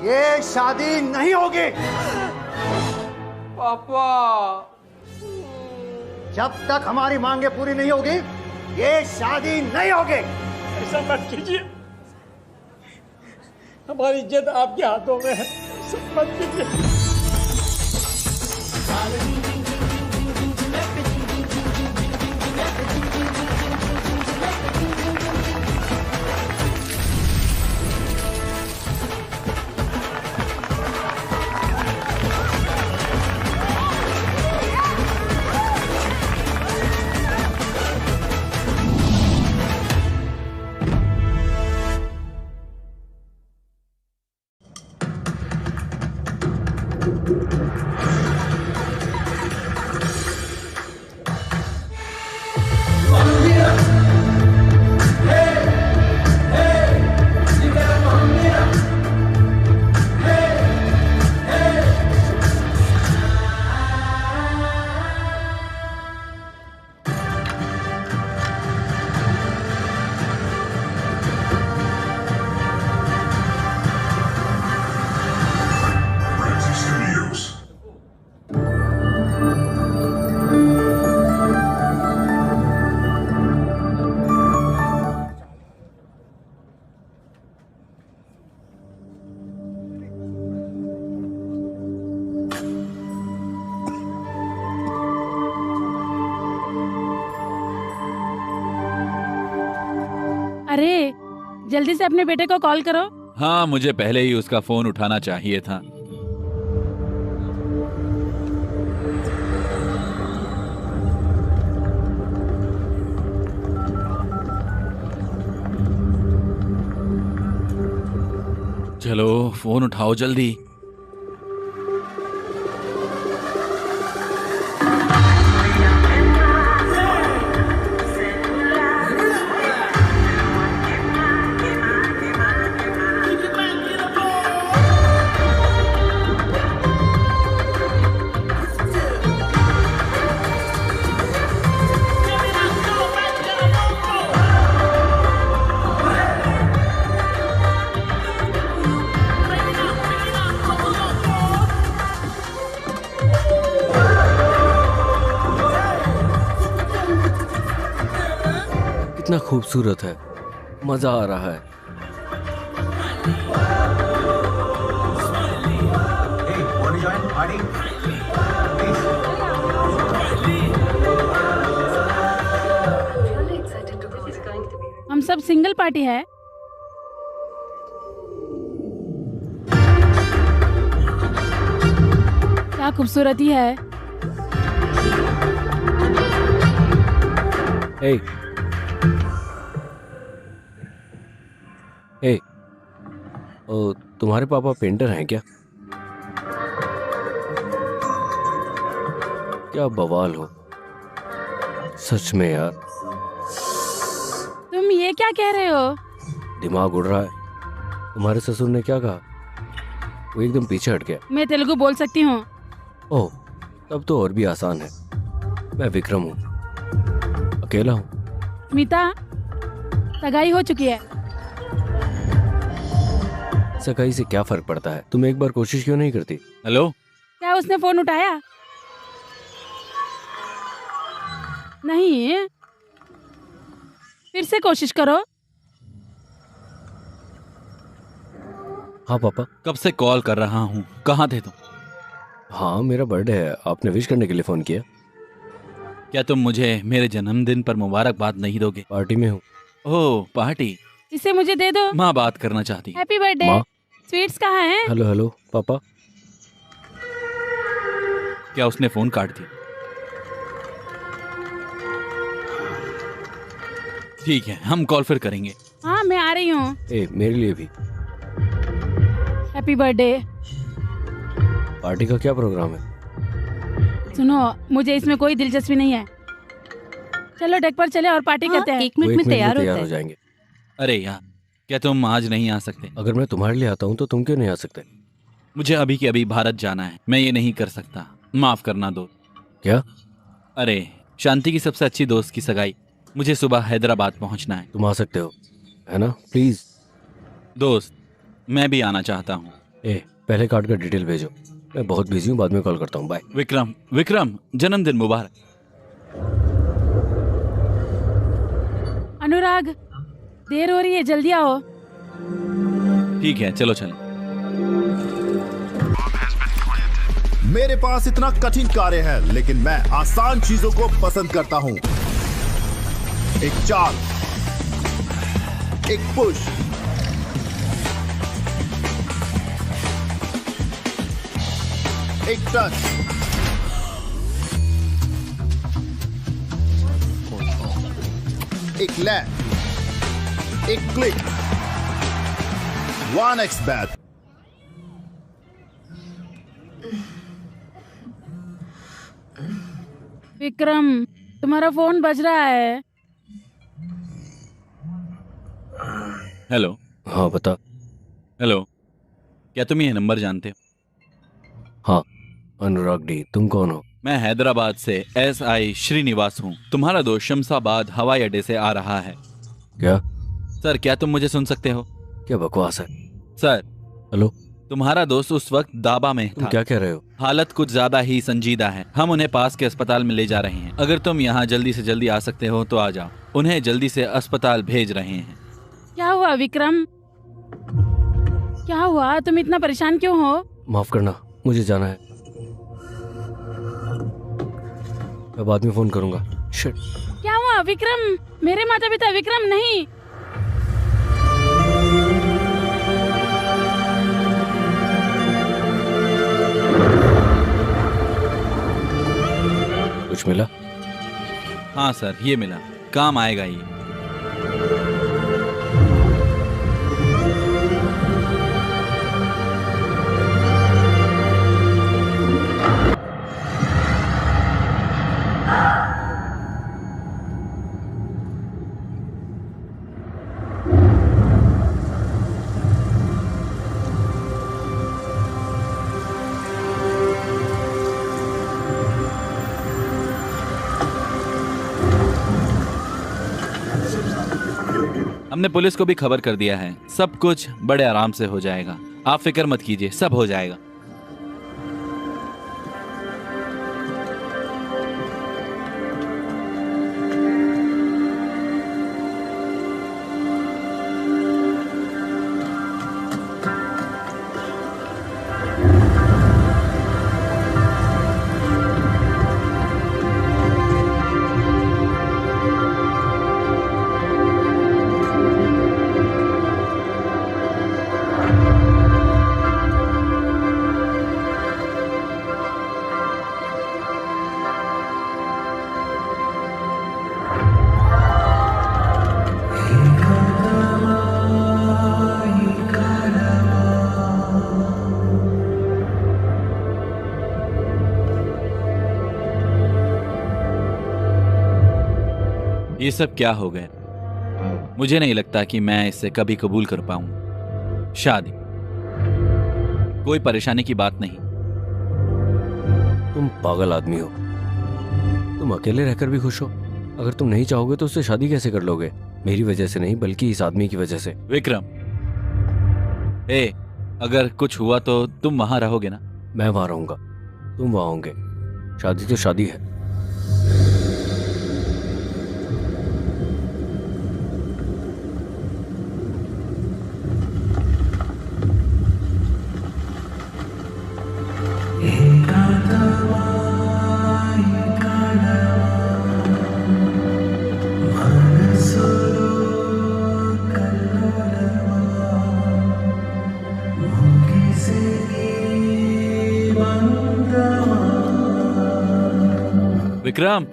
ये शादी नहीं होगी। पापा, जब तक हमारी मांगे पूरी नहीं होगी ये शादी नहीं होगी। ऐसा मत कीजिए, हमारी इज्जत आपके हाथों में है, ऐसा मत कीजिए। अरे जल्दी से अपने बेटे को कॉल करो। हाँ, मुझे पहले ही उसका फोन उठाना चाहिए था। चलो फोन उठाओ जल्दी। कितना खूबसूरत है, मजा आ रहा है। हम सब सिंगल पार्टी है। क्या खूबसूरती है। हे हे, तुम्हारे पापा पेंटर हैं क्या? क्या बवाल हो सच में यार। तुम ये क्या कह रहे हो? दिमाग उड़ रहा है। तुम्हारे ससुर ने क्या कहा? वो एकदम पीछे हट गया। मैं तेलुगु बोल सकती हूँ। ओह, तब तो और भी आसान है। मैं विक्रम हूँ, अकेला हूँ। स्मिता, सगाई हो चुकी है। सगाई से क्या फर्क पड़ता है? तुम एक बार कोशिश क्यों नहीं करती? हेलो, क्या उसने फोन उठाया? नहीं, फिर से कोशिश करो। हाँ पापा। कब से कॉल कर रहा हूँ, कहाँ थे तुम? हाँ, मेरा बर्थडे है, आपने विश करने के लिए फोन किया। क्या तुम मुझे मेरे जन्मदिन पर मुबारकबाद नहीं दोगे? पार्टी में हूँ। ओह, पार्टी। इसे मुझे दे दो। माँ बात करना चाहती है। Happy birthday. माँ? स्वीट्स कहाँ हैं? हेलो हेलो पापा। क्या उसने फोन काट दिया? ठीक है, हम कॉल फिर करेंगे। हाँ, मैं आ रही हूँ। ए, मेरे लिए भी। Happy birthday. पार्टी का क्या प्रोग्राम है? सुनो, मुझे इसमें कोई दिलचस्पी नहीं है। चलो डेक पर चले और पार्टी करते हैं। 1 मिनट में तैयार होता हो है। जाएंगे। अरे यार, क्या तुम आज नहीं आ सकते? अगर मैं तुम्हारे लिए आता हूँ तो तुम क्यों नहीं आ सकते? मुझे अभी के अभी भारत जाना है, मैं ये नहीं कर सकता, माफ करना दो। क्या? अरे, शांति की सबसे अच्छी दोस्त की सगाई, मुझे सुबह हैदराबाद पहुंचना है। तुम आ सकते हो, है ना? प्लीज। दोस्त, मैं भी आना चाहता हूँ, पहले कार्ड का डिटेल भेजो। मैं बहुत बिजी हूँ, बाद में कॉल करता हूँ। बाय। विक्रम, विक्रम, जन्मदिन मुबारक। अनुराग, देर हो रही है, जल्दी आओ। ठीक है, चलो चलो। मेरे पास इतना कठिन कार्य है, लेकिन मैं आसान चीजों को पसंद करता हूं। एक चाल, एक पुश, एक टच, एक लैप, एक क्लिक, 1x बैट। विक्रम, तुम्हारा फोन बज रहा है। हेलो। हाँ बता। हेलो, क्या तुम ये नंबर जानते हो? हाँ, अनुराग डी। तुम कौन हो? मैं हैदराबाद से SI श्रीनिवास हूँ। तुम्हारा दोस्त शमशाबाद हवाई अड्डे से आ रहा है। क्या? सर, क्या तुम मुझे सुन सकते हो? क्या बकवास है? Sir, hello. तुम्हारा दोस्त उस वक्त दाबा में तुम था। क्या कह रहे हो? हालत कुछ ज्यादा ही संजीदा है। हम उन्हें पास के अस्पताल में ले जा रहे हैं। अगर तुम यहाँ जल्दी से जल्दी आ सकते हो तो आ जाओ। उन्हें जल्दी से अस्पताल भेज रहे हैं। क्या हुआ विक्रम? क्या हुआ? तुम इतना परेशान क्यों हो? माफ करना, मुझे जाना है। मैं बाद में फोन करूंगा। शिट। क्या हुआ विक्रम? मेरे माता पिता। विक्रम नहीं। कुछ मिला? हाँ सर, ये मिला। काम आएगा ये। हमने पुलिस को भी खबर कर दिया है। सब कुछ बड़े आराम से हो जाएगा। आप फिक्र मत कीजिए, सब हो जाएगा। ये सब क्या हो गया? मुझे नहीं लगता कि मैं इसे कभी कबूल कर पाऊंगा। शादी कोई परेशानी की बात नहीं। तुम पागल आदमी हो। तुम अकेले रहकर भी खुश हो। अगर तुम नहीं चाहोगे तो उससे शादी कैसे कर लोगे? मेरी वजह से नहीं, बल्कि इस आदमी की वजह से। विक्रम, अगर कुछ हुआ तो तुम वहां रहोगे ना? मैं वहां रहूंगा, तुम वहां होंगे। शादी तो शादी है। विक्रम,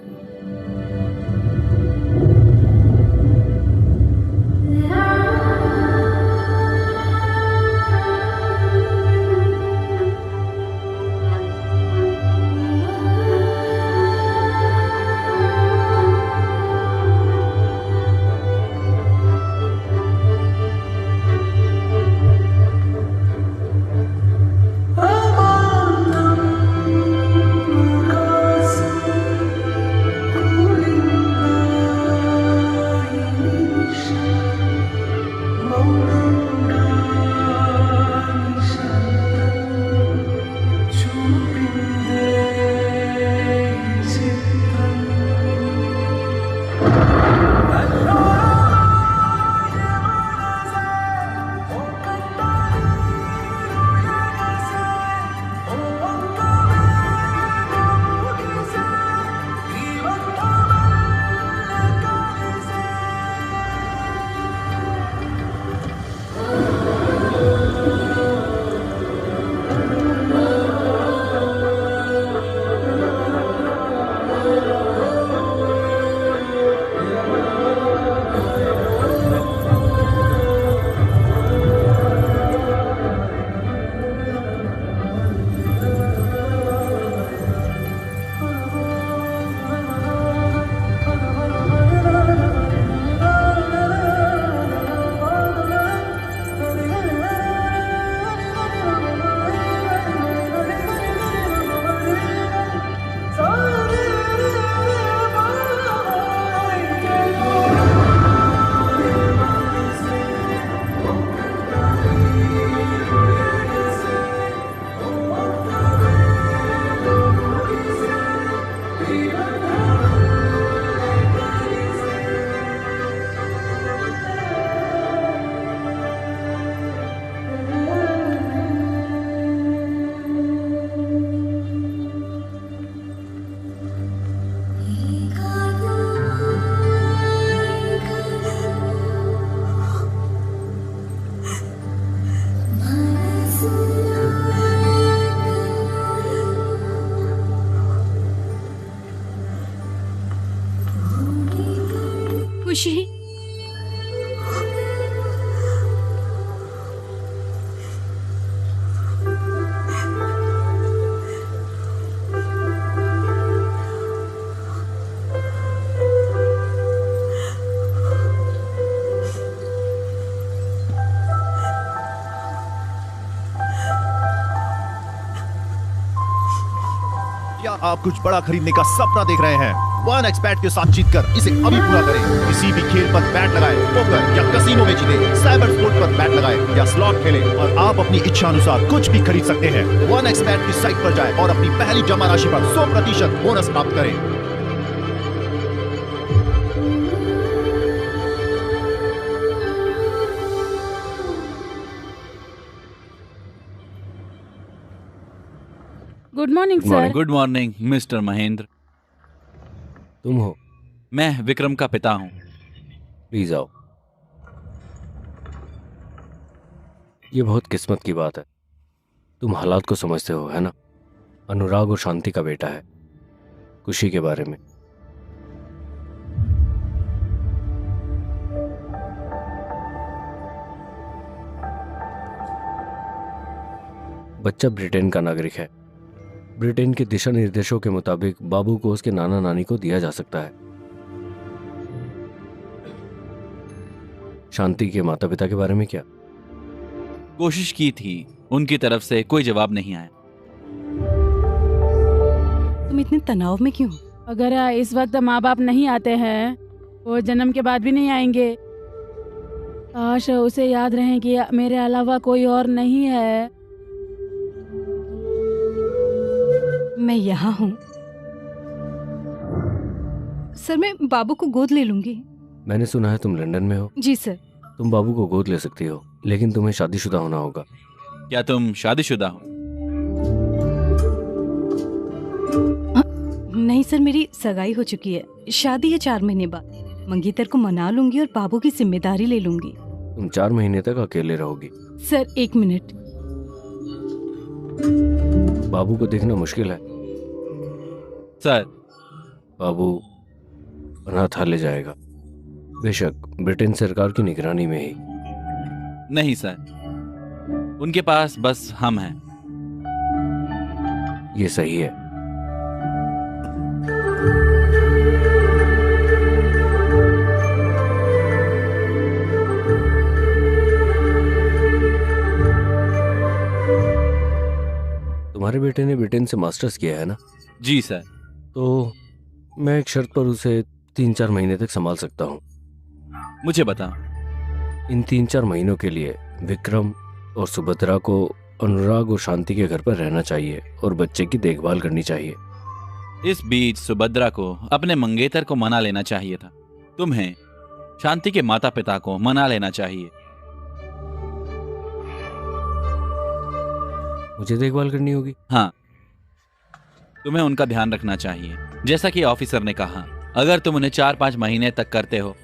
खुशी। क्या आप कुछ बड़ा खरीदने का सपना देख रहे हैं? वन एक्सपैट के साथ जीतकर इसे अभी पूरा करें। किसी भी खेल पर बैट लगाएं, पोकर या कसीनो में जीतें, साइबर स्पोर्ट पर बैट लगाएं या स्लॉट खेलें और आप अपनी इच्छा अनुसार कुछ भी खरीद सकते हैं। वन एक्सपैट की साइट पर जाएं और अपनी पहली जमा राशि पर 100% बोनस प्राप्त करें। Good morning sir. Good morning mister Mahendra. तुम हो? मैं विक्रम का पिता हूं। प्लीज आओ। ये बहुत किस्मत की बात है। तुम हालात को समझते हो, है ना? अनुराग और शांति का बेटा है। खुशी के बारे में। बच्चा ब्रिटेन का नागरिक है। ब्रिटेन के दिशा निर्देशों के मुताबिक बाबू को उसके नाना नानी को दिया जा सकता है। शांति के माता पिता के बारे में क्या? कोशिश की थी, उनकी तरफ से कोई जवाब नहीं आया। तुम इतने तनाव में क्यों? अगर इस वक्त माँ बाप नहीं आते हैं, वो जन्म के बाद भी नहीं आएंगे। काश उसे याद रहे कि मेरे अलावा कोई और नहीं है। मैं यहाँ हूँ सर। मैं बाबू को गोद ले लूंगी। मैंने सुना है तुम लंदन में हो। जी सर। तुम बाबू को गोद ले सकती हो, लेकिन तुम्हें शादीशुदा होना होगा। क्या तुम शादीशुदा हो? नहीं सर, मेरी सगाई हो चुकी है। शादी है 4 महीने बाद। मंगेतर को मना लूंगी और बाबू की जिम्मेदारी ले लूंगी। तुम 4 महीने तक अकेले रहोगी। Sir 1 minute. बाबू को देखना मुश्किल है। सर, बाबू अनाथालय जाएगा, बेशक ब्रिटेन सरकार की निगरानी में ही। नहीं सर, उनके पास बस हम हैं। ये सही है। तुम्हारे बेटे ने ब्रिटेन से मास्टर्स किया है ना? जी सर। तो मैं एक शर्त पर उसे 3-4 महीने तक संभाल सकता हूँ। मुझे बताओ। इन 3-4 महीनों के लिए विक्रम और सुभद्रा को अनुराग और शांति के घर पर रहना चाहिए और बच्चे की देखभाल करनी चाहिए। इस बीच सुभद्रा को अपने मंगेतर को मना लेना चाहिए था। तुम्हें शांति के माता पिता को मना लेना चाहिए। मुझे देखभाल करनी होगी? हाँ, तुम्हें उनका ध्यान रखना चाहिए। जैसा कि ऑफिसर ने कहा, अगर तुम उन्हें 4-5 महीने तक करते हो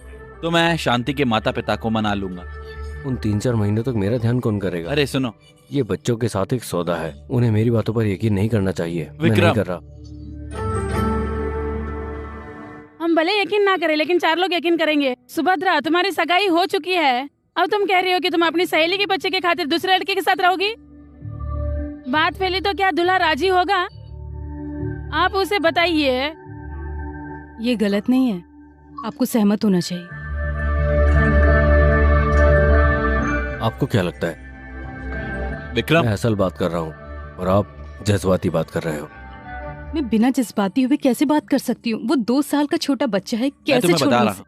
तो मैं शांति के माता पिता को मना लूंगा। उन 3-4 महीनों तक मेरा ध्यान कौन करेगा? अरे सुनो, ये बच्चों के साथ एक सौदा है। उन्हें मेरी बातों पर यकीन नहीं करना चाहिए। मैं विक्रम। नहीं कर रहा। हम भले यकीन ना करें, लेकिन 4 लोग यकीन करेंगे। सुभद्रा, तुम्हारी सगाई हो चुकी है। अब तुम कह रही हो कि तुम अपनी सहेली के बच्चे के खातिर दूसरे लड़के के साथ रहोगी। बात फैली तो क्या दूल्हा राजी होगा? आप उसे बताइए। ये गलत नहीं है, आपको सहमत होना चाहिए। आपको क्या लगता है? विक्रम, मैं असल बात कर रहा हूँ और आप जज्बाती बात कर रहे हो। मैं बिना जज्बाती हुए कैसे बात कर सकती हूँ? वो 2 साल का छोटा बच्चा है, मैं कैसे तुम्हें छोड़ बता नहीं रहा हूँ,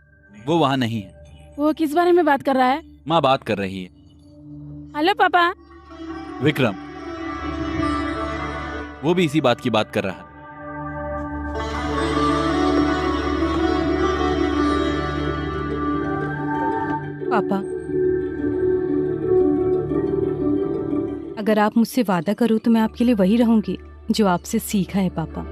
वो वहाँ नहीं है। वो किस बारे में बात कर रहा है? माँ बात कर रही है। हेलो पापा। विक्रम, वो भी इसी बात की बात कर रहा है। पापा, अगर आप मुझसे वादा करो तो मैं आपके लिए वही रहूंगी जो आपसे सीखा है। पापा,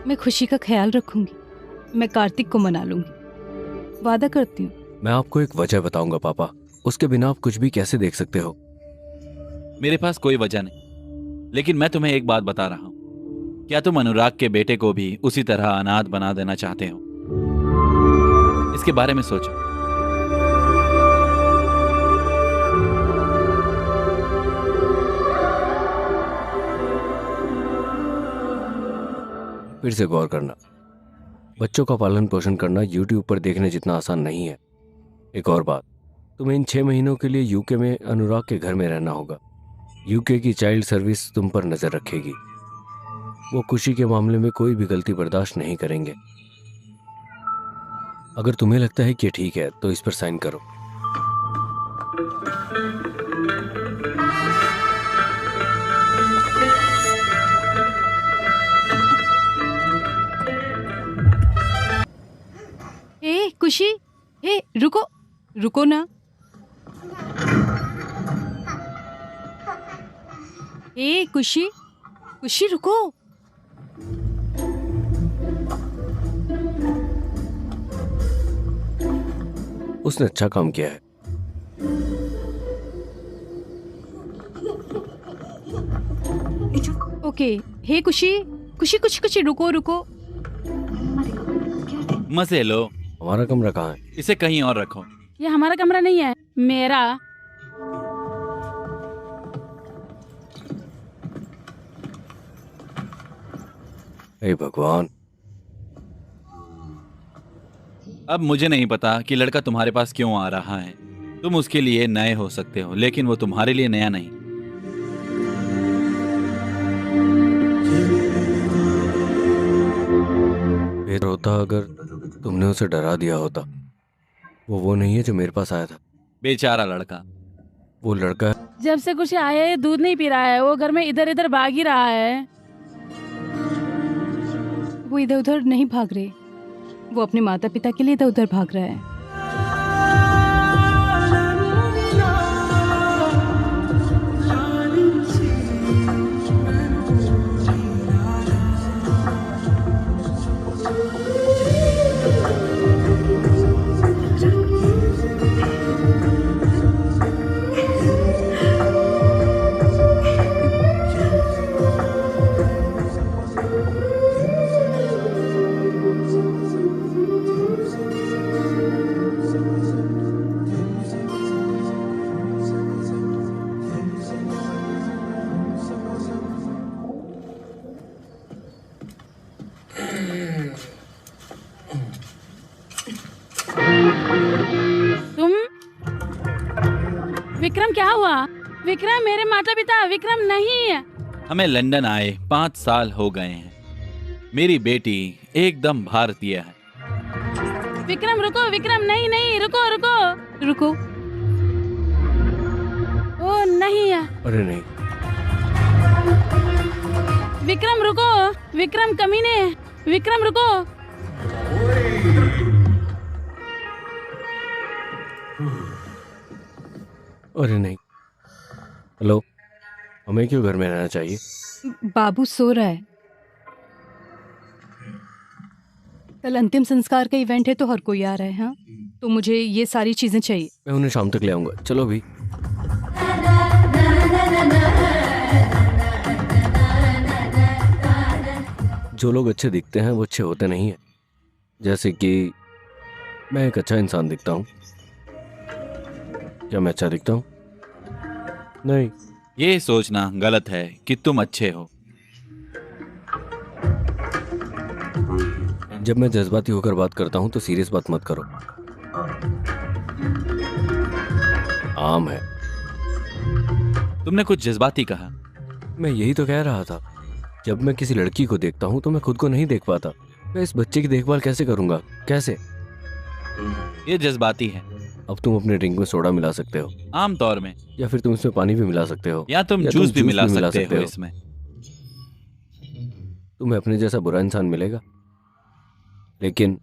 मैं खुशी का ख्याल रखूंगी। मैं कार्तिक को मना लूंगी, वादा करती हूँ। मैं आपको एक वजह बताऊंगा पापा, उसके बिना आप कुछ भी कैसे देख सकते हो? मेरे पास कोई वजह नहीं, लेकिन मैं तुम्हें एक बात बता रहा हूं क्या तुम अनुराग के बेटे को भी उसी तरह अनाथ बना देना चाहते हो? इसके बारे में सोचो। फिर से गौर करना, बच्चों का पालन पोषण करना यूट्यूब पर देखने जितना आसान नहीं है। एक और बात, तुम्हें इन 6 महीनों के लिए यूके में अनुराग के घर में रहना होगा। यूके की चाइल्ड सर्विस तुम पर नजर रखेगी। वो खुशी के मामले में कोई भी गलती बर्दाश्त नहीं करेंगे। अगर तुम्हें लगता है कि ये ठीक है तो इस पर साइन करो। ए खुशी, ए रुको, रुको ना। ए खुशी, खुशी रुको। उसने अच्छा काम किया है। ओके, हे खुशी, खुशी कुछ कुछ रुको रुको। मजे लो। हमारा कमरा कहाँ है? इसे कहीं और रखो। ये हमारा कमरा नहीं है, मेरा। हे भगवान। अब मुझे नहीं पता कि लड़का तुम्हारे पास क्यों आ रहा है। तुम उसके लिए नए हो सकते हो, लेकिन वो तुम्हारे लिए नया नहीं। बेहतर होता अगर तुमने उसे डरा दिया होता। वो नहीं है जो मेरे पास आया था। बेचारा लड़का। वो लड़का जब से कुछ आया है दूध नहीं पी रहा है, वो घर में इधर इधर भाग ही रहा है। वो इधर उधर नहीं भाग रहे, वो अपने माता पिता के लिए इधर उधर भाग रहा है। विक्रम, क्या हुआ? विक्रम, मेरे माता पिता। विक्रम नहीं है। हमें लंदन आए 5 साल हो गए हैं। मेरी बेटी एकदम भारतीय है। विक्रम रुको, विक्रम नहीं नहीं, रुको रुको रुको। ओ नहीं है। अरे नहीं, विक्रम रुको, विक्रम कमीने, विक्रम रुको। अरे नहीं। हेलो, हमें क्यों घर में रहना चाहिए? बाबू सो रहा है। कल अंतिम संस्कार का इवेंट है तो हर कोई आ रहा है। हाँ, तो मुझे ये सारी चीजें चाहिए। मैं उन्हें शाम तक ले आऊंगा। चलो भी। जो लोग अच्छे दिखते हैं वो अच्छे होते नहीं हैं। जैसे कि मैं एक अच्छा इंसान दिखता हूँ। क्या मैं अच्छा दिखता हूँ? नहीं। ये सोचना गलत है कि तुम अच्छे हो। जब मैं जज्बाती होकर बात करता हूँ तो सीरियस बात मत करो। आम है। तुमने कुछ जज्बाती कहा। मैं यही तो कह रहा था। जब मैं किसी लड़की को देखता हूँ तो मैं खुद को नहीं देख पाता। मैं इस बच्चे की देखभाल कैसे करूंगा? कैसे? ये जज्बाती है। अब तुम अपने ड्रिंक में सोडा मिला सकते हो, आम तौर में, या फिर तुम इसमें पानी भी मिला सकते हो, या तुम जूस भी मिला सकते हो इसमें। तुम्हें अपने जैसा बुरा इंसान मिलेगा, लेकिन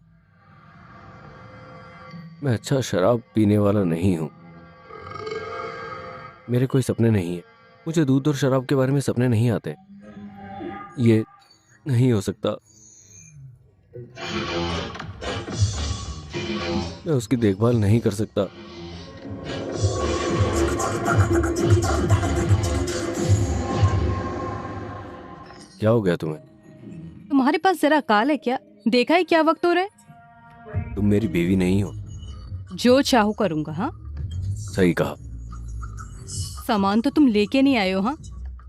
मैं अच्छा शराब पीने वाला नहीं हूं। मेरे कोई सपने नहीं है। मुझे दूध और शराब के बारे में सपने नहीं आते। ये नहीं हो सकता। मैं उसकी देखभाल नहीं कर सकता। क्या हो गया तुम्हें? तुम्हारे पास जरा अकाल है क्या? देखा है क्या वक्त हो रहा है? तुम मेरी बीवी नहीं हो। जो चाहूँ करूंगा। हाँ, सही कहा। सामान तो तुम लेके नहीं आए हो। हाँ,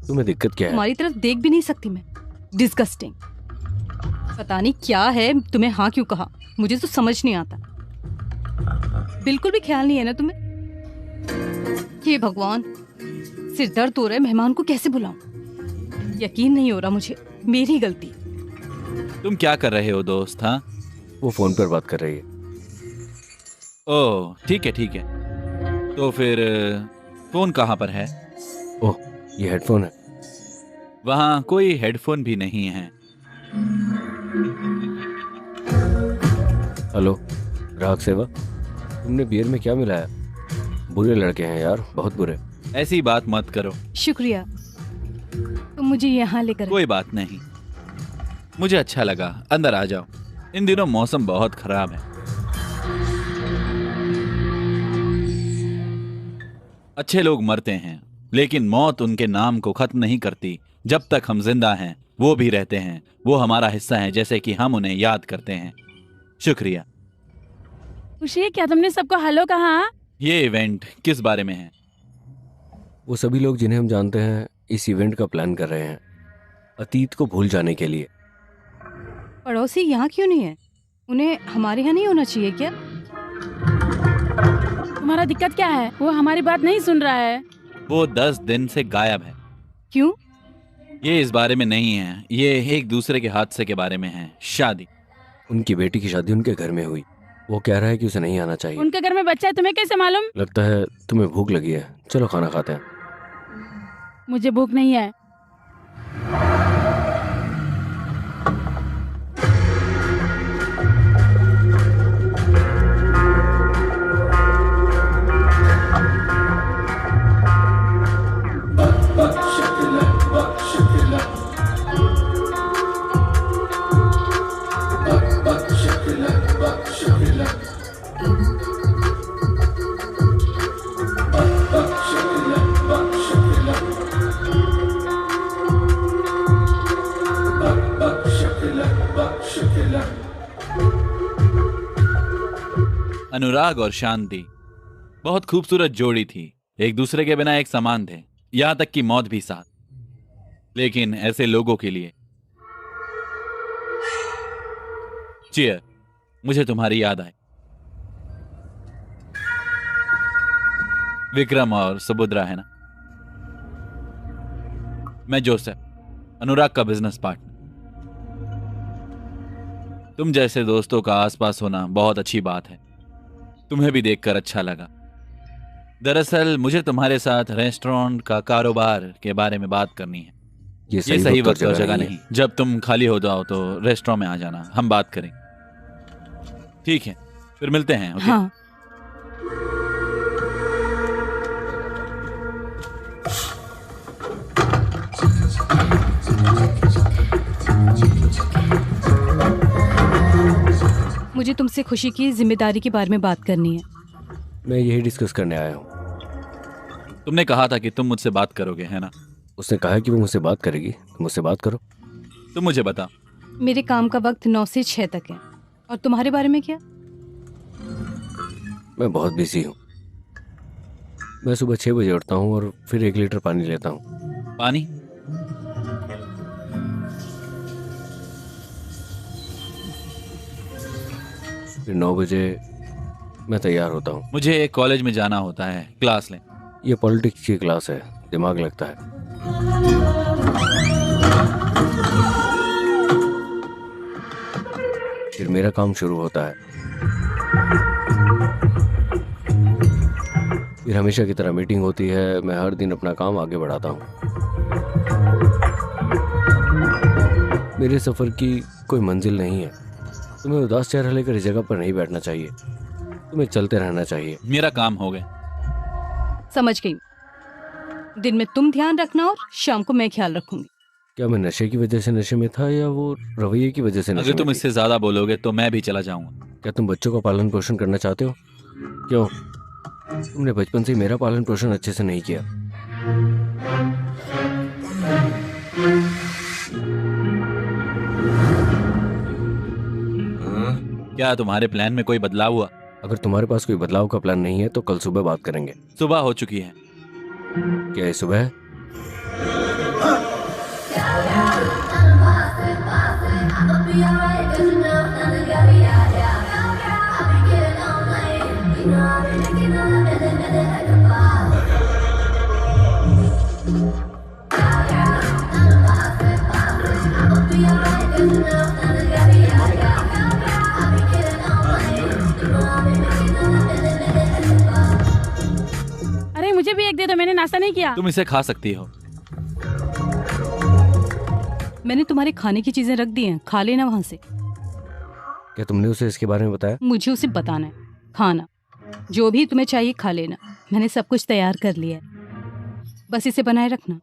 तुम्हें दिक्कत क्या है? तुम्हारी तरफ देख भी नहीं सकती मैं। डिस्गस्टिंग। पता नहीं क्या है, तुम्हें हाँ क्यों कहा मुझे तो समझ नहीं आता। बिल्कुल भी ख्याल नहीं है ना तुम्हें? हे भगवान, सिर दर्द हो रहा है, मेहमान को कैसे बुलाऊं? यकीन नहीं हो रहा मुझे, मेरी गलती। तुम क्या कर रहे हो दोस्त? हाँ, वो फोन पर बात कर रही है। ओह ठीक है ठीक है। तो फिर फोन कहाँ पर है? ओह, ये हेडफोन है। वहाँ कोई हेडफोन भी नहीं है। हेलो, ग्राहक सेवा। तुमने बियर में क्या मिलाया? बुरे लड़के हैं यार, बहुत बुरे। ऐसी बात मत करो। शुक्रिया, तुम मुझे यहाँ लेकर आए। कोई बात नहीं, मुझे अच्छा लगा। अंदर आ जाओ। इन दिनों मौसम बहुत खराब है। अच्छे लोग मरते हैं, लेकिन मौत उनके नाम को खत्म नहीं करती। जब तक हम जिंदा हैं वो भी रहते हैं। वो हमारा हिस्सा है, जैसे कि हम उन्हें याद करते हैं। शुक्रिया। खुशी, क्या तुमने सबको हेलो कहा? ये इवेंट किस बारे में है? वो सभी लोग जिन्हें हम जानते हैं इस इवेंट का प्लान कर रहे हैं, अतीत को भूल जाने के लिए। पड़ोसी यहाँ क्यों नहीं है? उन्हें हमारे यहाँ नहीं होना चाहिए क्या? तुम्हारा दिक्कत क्या है? वो हमारी बात नहीं सुन रहा है। वो 10 दिन से गायब है। क्यों? ये इस बारे में नहीं है, ये एक दूसरे के हादसे के बारे में है। शादी। उनकी बेटी की शादी उनके घर में हुई। वो कह रहा है कि उसे नहीं आना चाहिए। उनके घर में बच्चा है, तुम्हें कैसे मालूम? लगता है तुम्हें भूख लगी है, चलो खाना खाते हैं। मुझे भूख नहीं है। अनुराग और शांति बहुत खूबसूरत जोड़ी थी। एक दूसरे के बिना एक समान थे, यहां तक कि मौत भी साथ। लेकिन ऐसे लोगों के लिए चीयर। मुझे तुम्हारी याद आई। विक्रम और सुभद्रा है ना? मैं जोसेफ, अनुराग का बिजनेस पार्टनर। तुम जैसे दोस्तों का आसपास होना बहुत अच्छी बात है। तुम्हें भी देखकर अच्छा लगा। दरअसल मुझे तुम्हारे साथ रेस्टोरेंट का कारोबार के बारे में बात करनी है। ये सही वक्त और जगह नहीं। जब तुम खाली हो जाओ तो रेस्टोरेंट में आ जाना, हम बात करें। ठीक है, फिर मिलते हैं। ओके? हाँ। मुझे तुमसे खुशी की जिम्मेदारी के बारे में बात करनी है। मैं यही डिस्कस करने आया हूँ। तुमने कहा था कि तुम मुझसे बात करोगे, है ना? उसने कहा कि वो मुझसे बात करेगी, तो मुझसे बात करो। तुम मुझे बताओ। मेरे काम का वक्त 9 से 6 तक है। और तुम्हारे बारे में क्या? मैं बहुत बिजी हूँ। मैं सुबह 6 बजे उठता हूँ और फिर 1 लीटर पानी लेता हूँ। पानी? फिर 9 बजे मैं तैयार होता हूँ। मुझे कॉलेज में जाना होता है, क्लास लें। ये पॉलिटिक्स की क्लास है, दिमाग लगता है। फिर मेरा काम शुरू होता है। फिर हमेशा की तरह मीटिंग होती है। मैं हर दिन अपना काम आगे बढ़ाता हूँ। मेरे सफ़र की कोई मंजिल नहीं है। तुम्हें उदास चेहरा लेकर इस जगह पर नहीं बैठना चाहिए। तुम्हें चलते रहना चाहिए। मेरा काम हो गया। समझ गई। दिन में तुम ध्यान रखना और शाम को मैं ख्याल रखूंगी। क्या मैं नशे की वजह से नशे में था या वो रवैये की वजह से नशे अगर में तुम थी? इससे ज्यादा बोलोगे तो मैं भी चला जाऊंगा। क्या तुम बच्चों का पालन पोषण करना चाहते हो? क्यों? तुमने बचपन से ही मेरा पालन पोषण अच्छे से नहीं किया। क्या तुम्हारे प्लान में कोई बदलाव हुआ? अगर तुम्हारे पास कोई बदलाव का प्लान नहीं है तो कल सुबह बात करेंगे। सुबह हो चुकी है। क्या ये सुबह है? अरे मुझे भी एक दे दो, मैंने नाश्ता नहीं किया। तुम इसे खा सकती हो। मैंने तुम्हारे खाने की चीजें रख दी हैं, खा लेना वहां से। क्या तुमने उसे इसके बारे में बताया? मुझे उसे बताना है। खाना जो भी तुम्हें चाहिए खा लेना, मैंने सब कुछ तैयार कर लिया है, बस इसे बनाए रखना।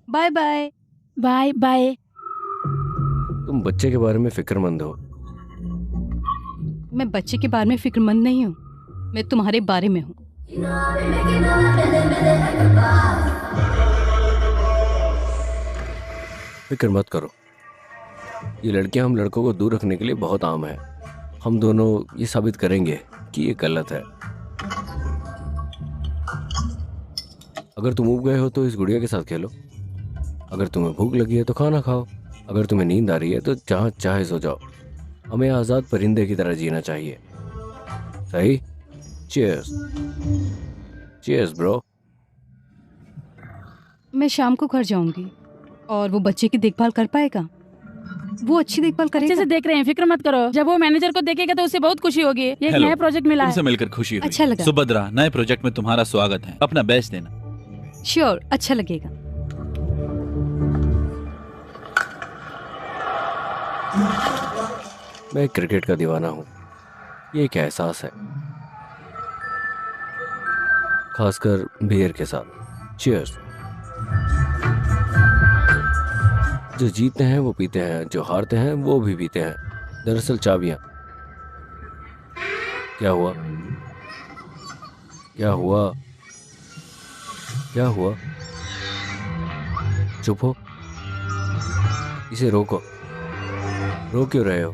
Bye bye. Bye bye. तुम बच्चे के बारे में फिक्रमंद हो। मैं बच्चे के बारे में फिक्रमंद नहीं हूँ, मैं तुम्हारे बारे में हूँ। फिक्र मत करो, ये लड़कियां हम लड़कों को दूर रखने के लिए बहुत आम है। हम दोनों ये साबित करेंगे कि ये गलत है। अगर तुम उब गए हो तो इस गुड़िया के साथ खेलो। अगर तुम्हें भूख लगी है तो खाना खाओ। अगर तुम्हें नींद आ रही है तो जहाँ चाहे सो जाओ। हमें आज़ाद परिंदे की तरह जीना चाहिए। सही? चीयर्स। Cheers bro. मैं शाम को घर जाऊंगी और वो बच्चे की देखभाल कर पाएगा? वो अच्छी देखभाल अच्छे करेगा? से देख रहे हैं, फिक्र मत करो। जब वो मैनेजर को देखेगा तो उसे बहुत खुशी होगी। ये एक हेलो। नया प्रोजेक्ट मिला तुमसे है। मिलकर खुशी हुई। अच्छा लगा। सुभद्रा, नए प्रोजेक्ट में तुम्हारा स्वागत है। अपना बेस्ट देना। श्योर, अच्छा लगेगा। मैं क्रिकेट का दीवाना हूँ। ये एक एहसास है, खासकर बियर के साथ। चीयर्स। जो जीतते हैं वो पीते हैं, जो हारते हैं वो भी पीते हैं। दरअसल चाबियां। क्या हुआ? क्या हुआ? क्या हुआ? चुप हो। इसे रोको। रो क्यों रहे हो?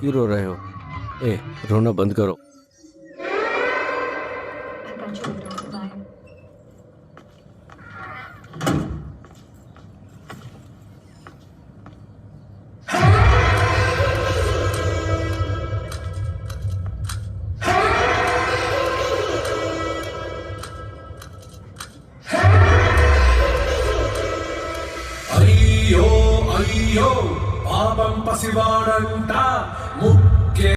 क्यों रो रहे हो? ए, रोना बंद करो। అయ్యో అయ్యో పాపం పసివాడంట ముఖ్య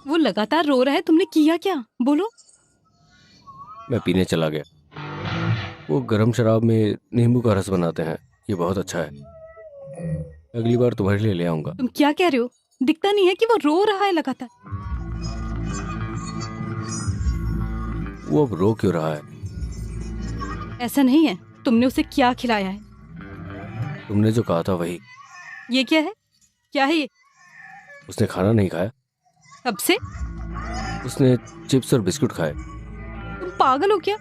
वो लगातार रो रहा है, तुमने किया क्या? बोलो। मैं पीने चला गया। वो गरम शराब में नींबू का रस बनाते हैं, ये बहुत अच्छा है। अगली बार तुम्हारे लिए ले आऊंगा। तुम क्या कह रहे हो? दिखता नहीं है कि वो रो रहा है लगातार? वो अब रो क्यों रहा है? ऐसा नहीं है। तुमने उसे क्या खिलाया है? तुमने जो कहा था वही। ये क्या है? क्या है ये? उसने खाना नहीं खाया। कब से? उसने चिप्स और बिस्कुट खाए। तुम पागल हो क्या?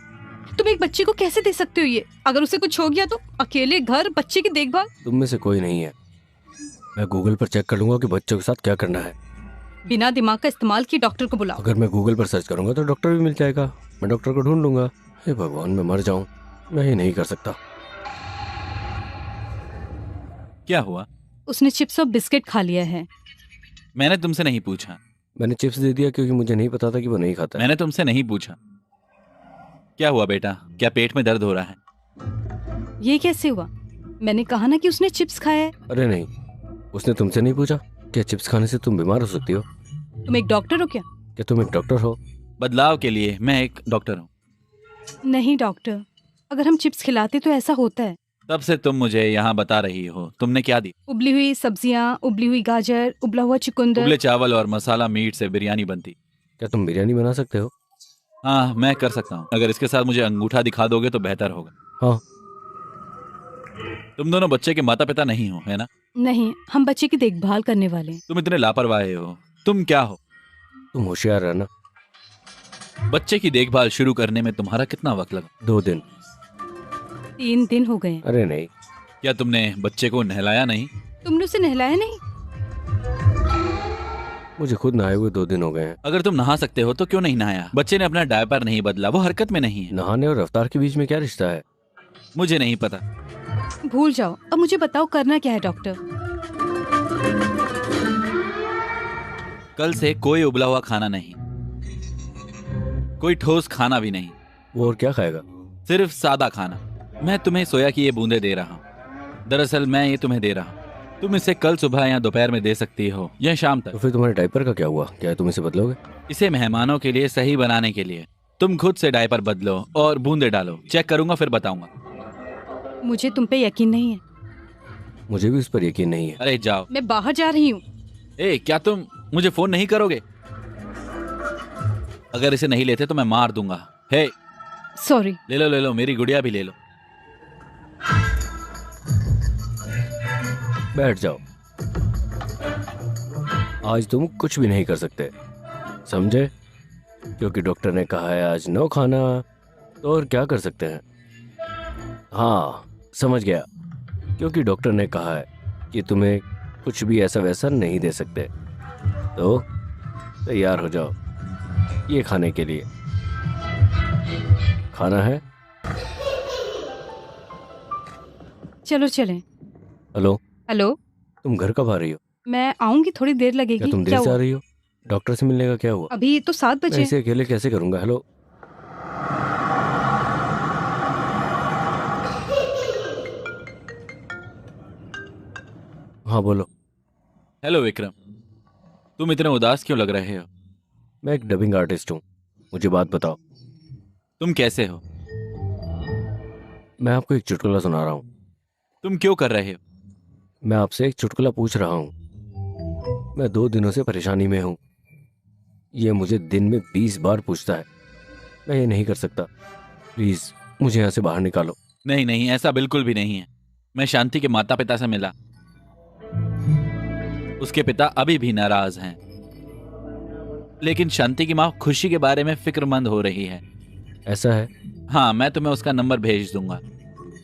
तुम एक बच्चे को कैसे दे सकते हो ये? अगर उसे कुछ हो गया तो? अकेले घर, बच्चे की देखभाल। तुम में से कोई नहीं है। मैं गूगल पर चेक कर लूंगा कि बच्चों के साथ क्या करना है। बिना दिमाग का इस्तेमाल किए डॉक्टर को बुलाओ। अगर मैं गूगल पर सर्च करूंगा तो डॉक्टर भी मिल जाएगा। मैं डॉक्टर को ढूंढ लूंगा। हे भगवान, मैं मर जाऊं। मैं ये नहीं कर सकता। क्या हुआ? उसने चिप्स और बिस्किट खा लिया है। मैंने तुमसे नहीं पूछा। मैंने चिप्स दे दिया क्योंकि मुझे नहीं पता था कि वो नहीं खाता है। मैंने तुमसे नहीं पूछा। क्या हुआ बेटा? क्या पेट में दर्द हो रहा है? ये कैसे हुआ? मैंने कहा ना कि उसने चिप्स खाया है। अरे नहीं, उसने तुमसे नहीं पूछा? क्या चिप्स खाने से तुम बीमार हो सकती हो? तुम एक डॉक्टर हो क्या? क्या तुम एक डॉक्टर हो? बदलाव के लिए मैं एक डॉक्टर हूँ। नहीं डॉक्टर, अगर हम चिप्स खिलाते तो ऐसा होता है। तब से तुम मुझे यहाँ बता रही हो, तुमने क्या दी? उबली हुई सब्जियां, उबली हुई गाजर, उबला हुआ चुकंदर। उबले चावल और मसाला मीट से बिरयानी बनती। क्या तुम बिरयानी बना सकते हो? हाँ, मैं कर सकता हूँ। अगर इसके साथ मुझे अंगूठा दिखा दोगे तो बेहतर होगा। हाँ। तुम दोनों बच्चे के माता पिता नहीं हो, है ना? नहीं, हम बच्चे की देखभाल करने वाले हैं। तुम इतने लापरवाह हो। तुम क्या हो? तुम होशियार रहना। बच्चे की देखभाल शुरू करने में तुम्हारा कितना वक्त लगा? 2 दिन। 3 दिन हो गए। अरे नहीं। क्या तुमने बच्चे को नहलाया नहीं? तुमने उसे नहलाया नहीं? मुझे खुद नहाए हुए 2 दिन हो गए हैं। अगर तुम नहा सकते हो तो क्यों नहीं नहाया? बच्चे ने अपना डायपर नहीं बदला, वो हरकत में नहीं है। नहाने और रफ्तार के बीच में क्या रिश्ता है? मुझे नहीं पता। भूल जाओ। अब मुझे बताओ करना क्या है डॉक्टर? कल से कोई उबला हुआ खाना नहीं, कोई ठोस खाना भी नहीं। वो और क्या खाएगा? सिर्फ सादा खाना। मैं तुम्हें सोया की ये बूंदे दे रहा हूँ। दरअसल मैं ये तुम्हें दे रहा हूँ। तुम इसे कल सुबह या दोपहर में दे सकती हो या शाम तो तक। फिर तुम्हारे डायपर का क्या हुआ? क्या तुम इसे बदलोगे? इसे मेहमानों के लिए सही बनाने के लिए तुम खुद से डायपर बदलो और बूंदे डालो। चेक करूंगा फिर बताऊंगा। मुझे तुम पे यकीन नहीं है। मुझे भी उस पर यकीन नहीं है। अरे जाओ। मैं बाहर जा रही हूँ। ए, क्या तुम मुझे फोन नहीं करोगे? अगर इसे नहीं लेते तो मैं मार दूंगा। हे, सॉरी। ले लो, मेरी गुड़िया भी ले लो। बैठ जाओ। आज तुम कुछ भी नहीं कर सकते, समझे? क्योंकि डॉक्टर ने कहा है आज नो खाना, तो और क्या कर सकते हैं? हाँ, समझ गया। क्योंकि डॉक्टर ने कहा है कि तुम्हें कुछ भी ऐसा वैसा नहीं दे सकते, तो तैयार हो जाओ ये खाने के लिए। खाना है? चलो चलें। हेलो। हेलो। तुम घर कब आ रही हो? मैं आऊंगी, थोड़ी देर लगेगी। क्या तुम देर से आ रही हो? डॉक्टर से मिलने का क्या हुआ? अभी तो 7 मैं बजे। इसे अकेले कैसे करूंगा? हेलो। हाँ बोलो। हेलो विक्रम, तुम इतने उदास क्यों लग रहे हो? मैं एक डबिंग आर्टिस्ट हूँ, मुझे बात बताओ। तुम कैसे हो? मैं आपको एक चुटकुला सुना रहा हूँ। तुम क्यों कर रहे हो? मैं आपसे एक चुटकुला पूछ रहा हूँ। मैं 2 दिनों से परेशानी में हूँ। ये मुझे दिन में 20 बार पूछता है। मैं ये नहीं कर सकता। प्लीज मुझे यहाँ से बाहर निकालो। नहीं, ऐसा बिल्कुल भी नहीं है। मैं शांति के माता पिता से मिला। उसके पिता अभी भी नाराज हैं, लेकिन शांति की माँ खुशी के बारे में फिक्रमंद हो रही है। ऐसा है? हाँ, मैं तुम्हें उसका नंबर भेज दूंगा,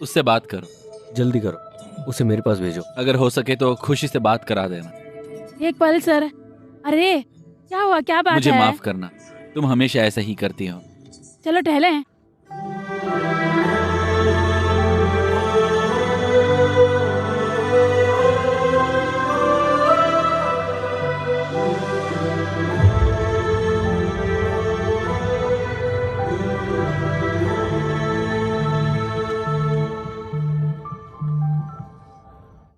उससे बात करो। जल्दी करो, उसे मेरे पास भेजो। अगर हो सके तो खुशी से बात करा देना। एक पल सर। अरे क्या हुआ, क्या बात मुझे है? माफ करना, तुम हमेशा ऐसा ही करती हो। चलो टहलें।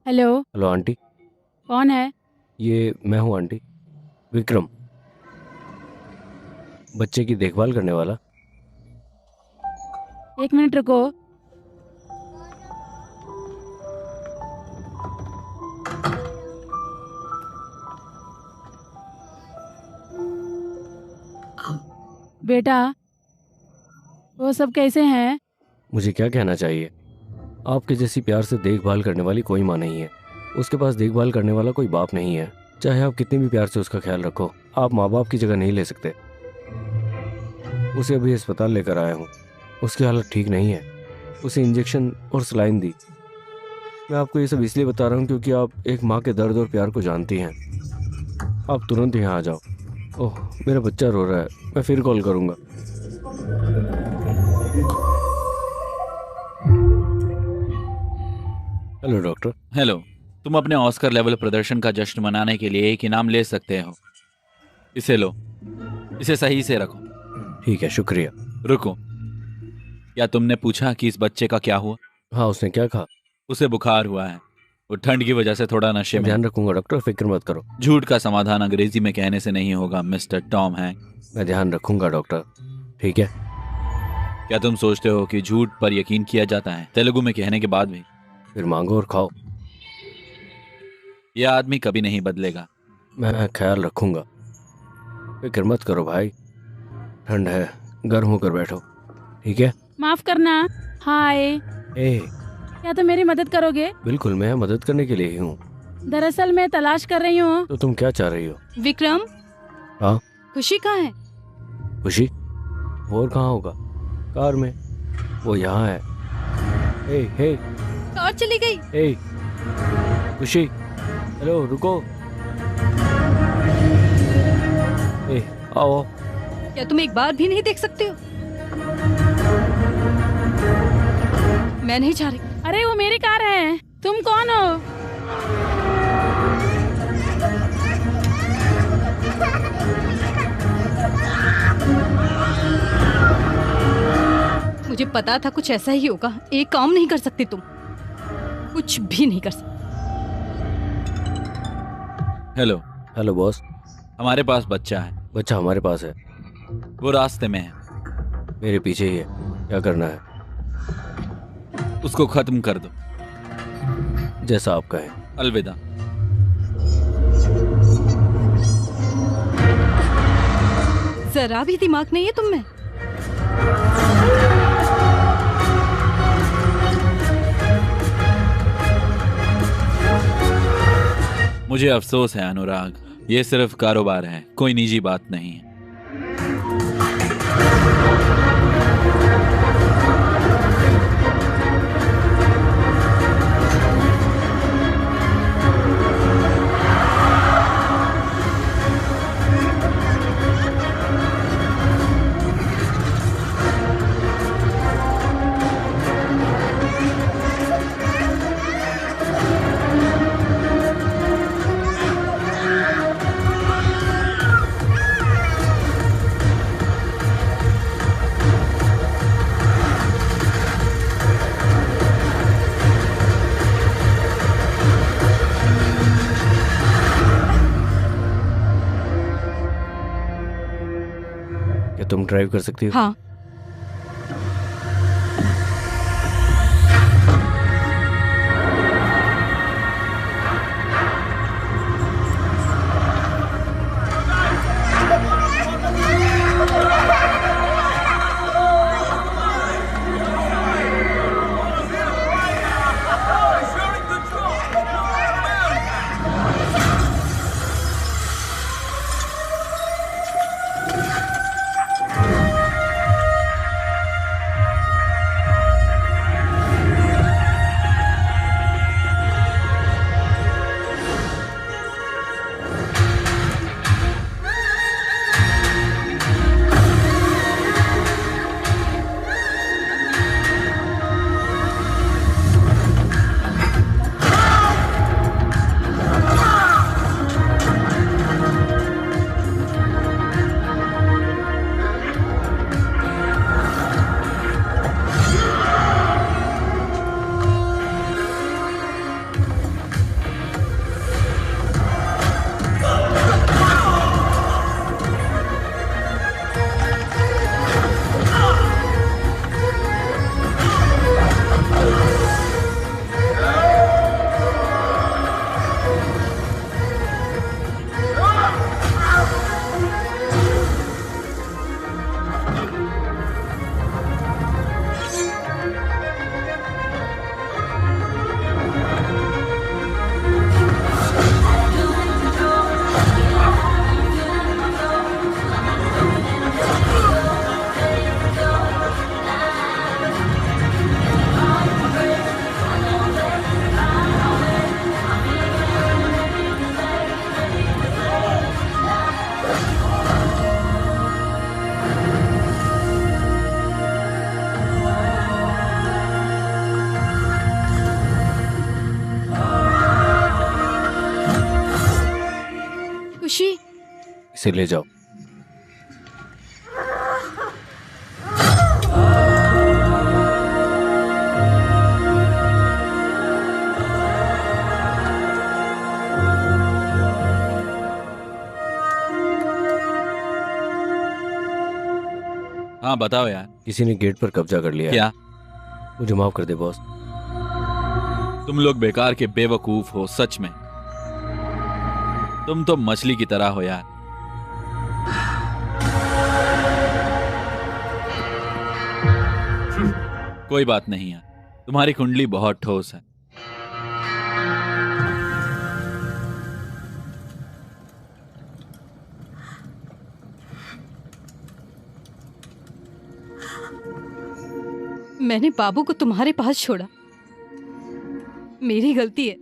हेलो। Hello aunty. कौन है? ये मैं हूँ आंटी, विक्रम, बच्चे की देखभाल करने वाला। 1 मिनट रुको। बेटा, वो सब कैसे हैं? मुझे क्या कहना चाहिए? आपके जैसी प्यार से देखभाल करने वाली कोई माँ नहीं है। उसके पास देखभाल करने वाला कोई बाप नहीं है। चाहे आप कितने भी प्यार से उसका ख्याल रखो, आप माँ बाप की जगह नहीं ले सकते। उसे अभी अस्पताल लेकर आया हूँ, उसकी हालत ठीक नहीं है। उसे इंजेक्शन और सलाइन दी। मैं आपको ये सब इसलिए बता रहा हूँ क्योंकि आप एक माँ के दर्द और प्यार को जानती हैं। आप तुरंत यहाँ आ जाओ। ओह, मेरा बच्चा रो रहा है, मैं फिर कॉल करूँगा। Hello doctor. हेलो। तुम अपने ऑस्कर लेवल प्रदर्शन का जश्न मनाने के लिए एक इनाम ले सकते हो। इसे लो, इसे सही से रखो। ठीक है, शुक्रिया। रुको, क्या तुमने पूछा कि इस बच्चे का क्या हुआ? हाँ, उसने क्या कहा? उसे बुखार हुआ है, वो ठंड की वजह से थोड़ा नशे में। ध्यान रखूंगा डॉक्टर, फिक्र मत करो। झूठ का समाधान अंग्रेजी में कहने से नहीं होगा मिस्टर टॉम हैंक। मैं ध्यान रखूंगा डॉक्टर, ठीक है? क्या तुम सोचते हो कि झूठ पर यकीन किया जाता है तेलुगु में कहने के बाद भी? फिर मांगो और खाओ। यह आदमी कभी नहीं बदलेगा। मैं ख्याल रखूंगा। फिक्र मत करो भाई, ठंड है, गर्म होकर बैठो, ठीक है? माफ करना। हाय, ए, क्या तुम मेरी मदद करोगे? बिल्कुल, मैं मदद करने के लिए ही हूँ। दरअसल मैं तलाश कर रही हूँ। तो तुम क्या चाह रही हो? विक्रम। हाँ? खुशी कहाँ है? खुशी? वो और कहाँ होगा? कार में। वो यहाँ है। हे हे कार चली गई। हे खुशी, हेलो, रुको। ए, आओ। क्या तुम एक बार भी नहीं देख सकते हो? मैं नहीं चाह रही। अरे वो मेरी कार है, तुम कौन हो? मुझे पता था कुछ ऐसा ही होगा। एक काम नहीं कर सकते तुम, कुछ भी नहीं कर सकते। हेलो। Hello boss. हमारे पास बच्चा है। बच्चा हमारे पास है। वो रास्ते में है। मेरे पीछे ही है। क्या करना है? उसको खत्म कर दो। जैसा आप कहें। अलविदा। जरा भी दिमाग नहीं है तुम में। मुझे अफसोस है अनुराग, ये सिर्फ कारोबार है, कोई निजी बात नहीं है। क्या तुम ड्राइव कर सकती हो? हाँ। खुशी, इसे ले जाओ। हाँ बताओ यार। किसी ने गेट पर कब्जा कर लिया है। क्या? मुझे माफ कर दे बॉस। तुम लोग बेकार के बेवकूफ हो, सच में। तुम तो मछली की तरह हो यार। कोई बात नहीं यार, तुम्हारी कुंडली बहुत ठोस है। मैंने बाबू को तुम्हारे पास छोड़ा, मेरी गलती है।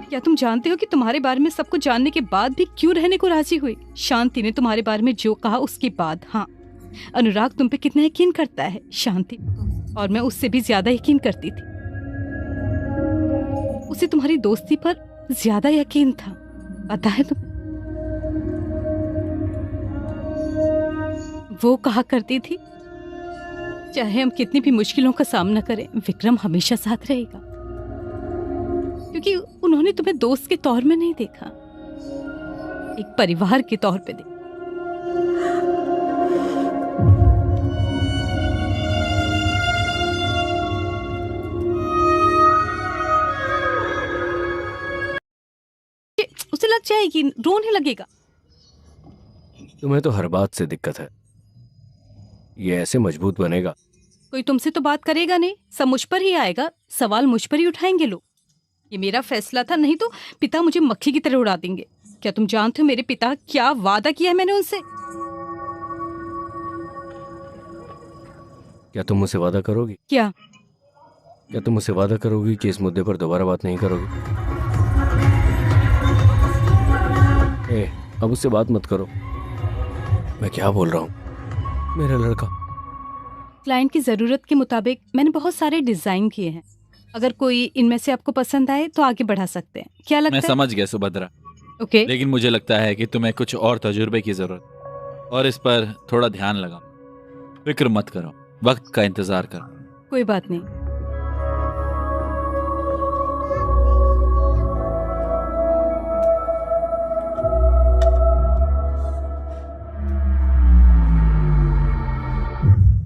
क्या तुम जानते हो कि तुम्हारे बारे में सब कुछ जानने के बाद भी क्यों रहने को राजी हुई? शांति ने तुम्हारे बारे में जो कहा उसके बाद। हाँ, अनुराग तुम पे कितना यकीन करता है शांति, और मैं उससे भी ज्यादा यकीन करती थी। उसे तुम्हारी दोस्ती पर ज्यादा यकीन था, पता है तुम्हें? वो कहा करती थी, चाहे हम कितनी भी मुश्किलों का सामना करें, विक्रम हमेशा साथ रहेगा, क्योंकि उन्होंने तुम्हें दोस्त के तौर में नहीं देखा, एक परिवार के तौर पे देखा। उसे लग जाएगी, रोने लगेगा। तुम्हें तो हर बात से दिक्कत है, ये ऐसे मजबूत बनेगा? कोई तुमसे तो बात करेगा नहीं, सब मुझ पर ही आएगा, सवाल मुझ पर ही उठाएंगे लोग। ये मेरा फैसला था, नहीं तो पिता मुझे मक्खी की तरह उड़ा देंगे। क्या तुम जानते हो मेरे पिता क्या वादा किया है मैंने उनसे? क्या तुम मुझसे वादा करोगी? क्या? क्या तुम मुझसे वादा करोगी कि इस मुद्दे पर दोबारा बात नहीं करोगी? अब उससे बात मत करो। मैं क्या बोल रहा हूँ? मेरा लड़का। क्लाइंट की जरूरत के मुताबिक मैंने बहुत सारे डिजाइन किए हैं, अगर कोई इनमें से आपको पसंद आए तो आगे बढ़ा सकते हैं। क्या लगता मैं है? समझ गया सुभद्रा, ओके। लेकिन मुझे लगता है कि तुम्हें कुछ और तजुर्बे की जरूरत, और इस पर थोड़ा ध्यान लगाओ। फिक्र मत करो, वक्त का इंतजार करो। कोई बात नहीं।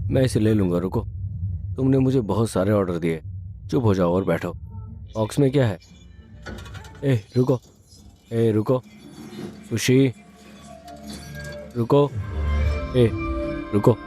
मैं इसे ले लूंगा, रुको। तुमने मुझे बहुत सारे ऑर्डर दिए, चुप हो जाओ और बैठो। बॉक्स में क्या है? रुको, रुको, खुशी, रुको, रुको।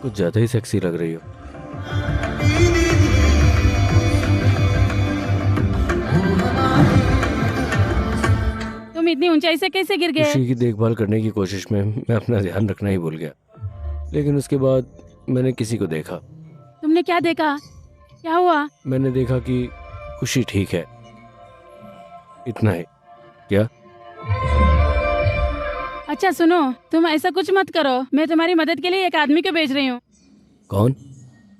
कुछ ज्यादा ही सेक्सी लग रही हो। तुम इतनी ऊंचाई से कैसे गिर गए? खुशी की देखभाल करने की कोशिश में मैं अपना ध्यान रखना ही भूल गया, लेकिन उसके बाद मैंने किसी को देखा। तुमने क्या देखा? क्या हुआ? मैंने देखा कि खुशी ठीक है, इतना ही। क्या? अच्छा सुनो, तुम ऐसा कुछ मत करो, मैं तुम्हारी मदद के लिए एक आदमी को भेज रही हूँ। कौन?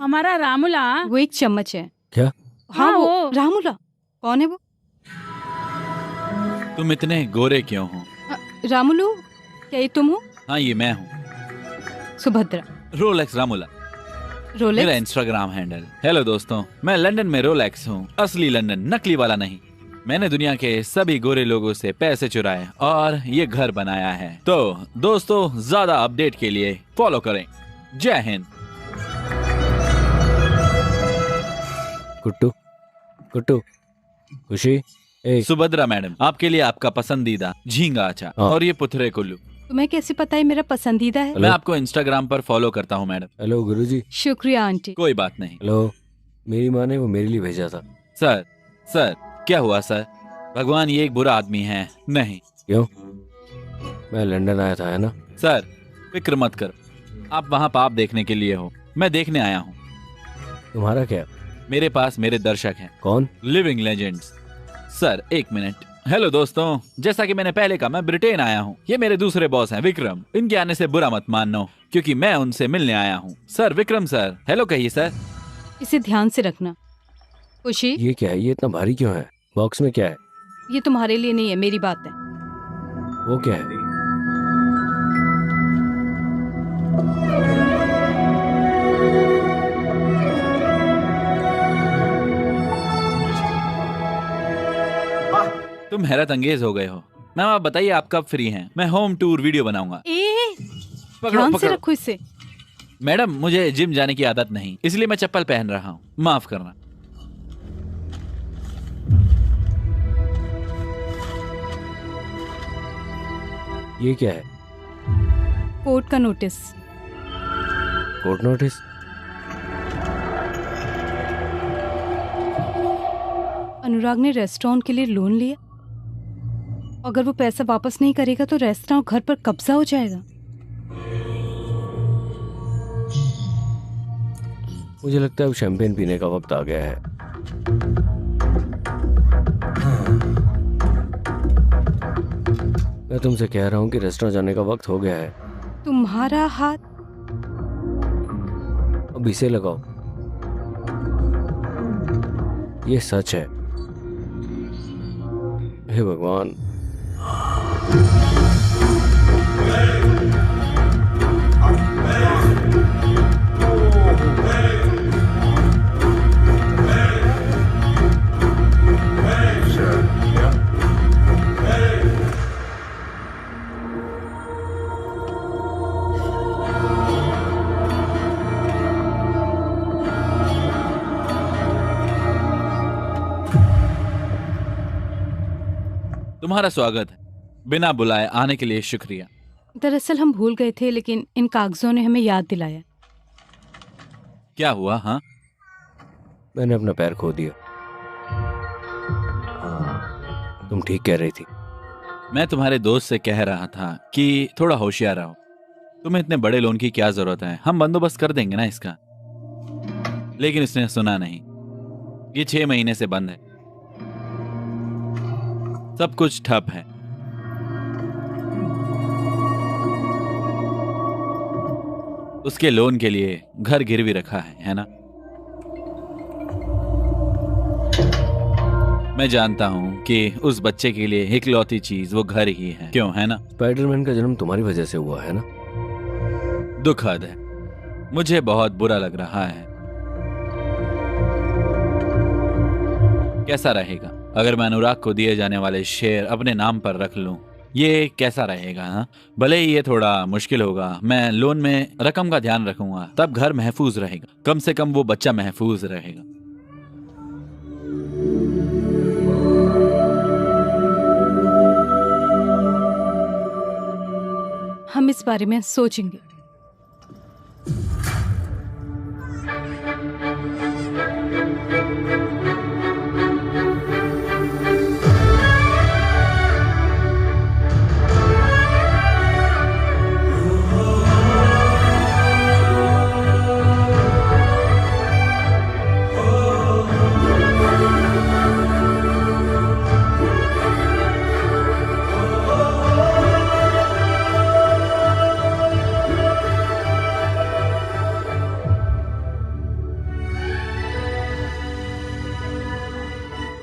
हमारा रामुला। वो एक चम्मच है। क्या? हाँ वो रामुला। कौन है वो? तुम इतने गोरे क्यों हो? रामुलू, क्या ये तुम हो? हाँ, ये मैं हूँ, सुभद्रा। रोलेक्स रामुला मेरा रोलेक्स? Instagram handle. हेलो दोस्तों, मैं लंदन में रोलेक्स हूँ, असली लंदन, नकली वाला नहीं। मैंने दुनिया के सभी गोरे लोगों से पैसे चुराए और ये घर बनाया है। तो दोस्तों, ज्यादा अपडेट के लिए फॉलो करें। जय हिंद। कुट्टू, कुट्टू, खुशी, सुभद्रा मैडम, आपके लिए आपका पसंदीदा झींगा अचार हाँ। और ये पुथरे कुल्लू। तुम्हें कैसे पता है मेरा पसंदीदा है? मैं आपको इंस्टाग्राम पर फॉलो करता हूँ मैडम। हेलो गुरुजी। शुक्रिया आंटी। कोई बात नहीं। हेलो, मेरी माँ ने वो मेरे लिए भेजा था। सर क्या हुआ सर? भगवान ये एक बुरा आदमी है। नहीं। क्यों? मैं लंदन आया था, है ना? सर फिक्र मत करो, आप वहाँ पाप देखने के लिए हो, मैं देखने आया हूँ। तुम्हारा क्या? मेरे पास मेरे दर्शक हैं। कौन? Living legends. सर एक मिनट। हेलो दोस्तों, जैसा कि मैंने पहले कहा, मैं ब्रिटेन आया हूँ। ये मेरे दूसरे बॉस हैं विक्रम। इनके आने से बुरा मत मानना, क्योंकि मैं उनसे मिलने आया हूँ। सर विक्रम सर, हेलो कहिए सर। इसे ध्यान से रखना। खुशी, ये क्या है? ये इतना भारी क्यों है? बॉक्स में क्या है? ये तुम्हारे लिए नहीं है, मेरी बात है। वो क्या है? तुम हैरत अंगेज हो गए हो। मैम आप बताइए, आप कब फ्री हैं? मैं होम टूर वीडियो बनाऊंगा। ध्यान से रखो इसे। मैडम मुझे जिम जाने की आदत नहीं, इसलिए मैं चप्पल पहन रहा हूँ, माफ करना। ये क्या है? कोर्ट का नोटिस। Court notice? अनुराग ने रेस्टोरेंट के लिए लोन लिया। अगर वो पैसा वापस नहीं करेगा तो रेस्टोरेंट घर पर कब्जा हो जाएगा। मुझे लगता है अब शैंपेन पीने का वक्त आ गया है। मैं तुमसे कह रहा हूँ कि रेस्टोरेंट जाने का वक्त हो गया है। तुम्हारा हाथ अब इसे लगाओ। ये सच है। हे भगवान। तुम्हारा स्वागत है। बिना बुलाए आने के लिए शुक्रिया। दरअसल हम भूल गए थे, लेकिन इन कागजों ने हमें याद दिलाया। क्या हुआ? हाँ, मैंने अपना पैर खो दिया। तुम ठीक कह रही थी। मैं तुम्हारे दोस्त से कह रहा था कि थोड़ा होशियार रहो। तुम्हें इतने बड़े लोन की क्या जरूरत है, हम बंदोबस्त कर देंगे ना इसका। लेकिन इसने सुना नहीं। ये 6 महीने से बंद है, सब कुछ ठप है। उसके लोन के लिए घर गिरवी रखा है ना? मैं जानता हूं कि उस बच्चे के लिए इकलौती चीज वो घर ही है, क्यों है ना? स्पाइडरमैन का जन्म तुम्हारी वजह से हुआ है ना? दुखद है, मुझे बहुत बुरा लग रहा है। कैसा रहेगा अगर मैं अनुराग को दिए जाने वाले शेयर अपने नाम पर रख लूं? ये कैसा रहेगा? हाँ, भले ही ये थोड़ा मुश्किल होगा। मैं लोन में रकम का ध्यान रखूंगा, तब घर महफूज रहेगा। कम से कम वो बच्चा महफूज रहेगा। हम इस बारे में सोचेंगे।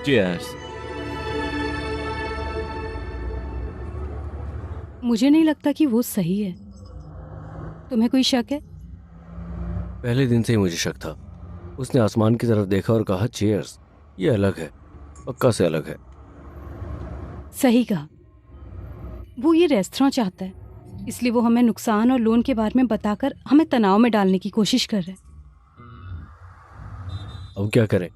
Cheers. मुझे नहीं लगता कि वो सही है। तुम्हें कोई शक है? पहले दिन से ही मुझे शक था। उसने आसमान की तरफ देखा और कहा चीयर्स। ये अलग है, पक्का से अलग है। सही कहा। वो ये रेस्टोरेंट चाहता है, इसलिए वो हमें नुकसान और लोन के बारे में बताकर हमें तनाव में डालने की कोशिश कर रहा है। अब क्या करें?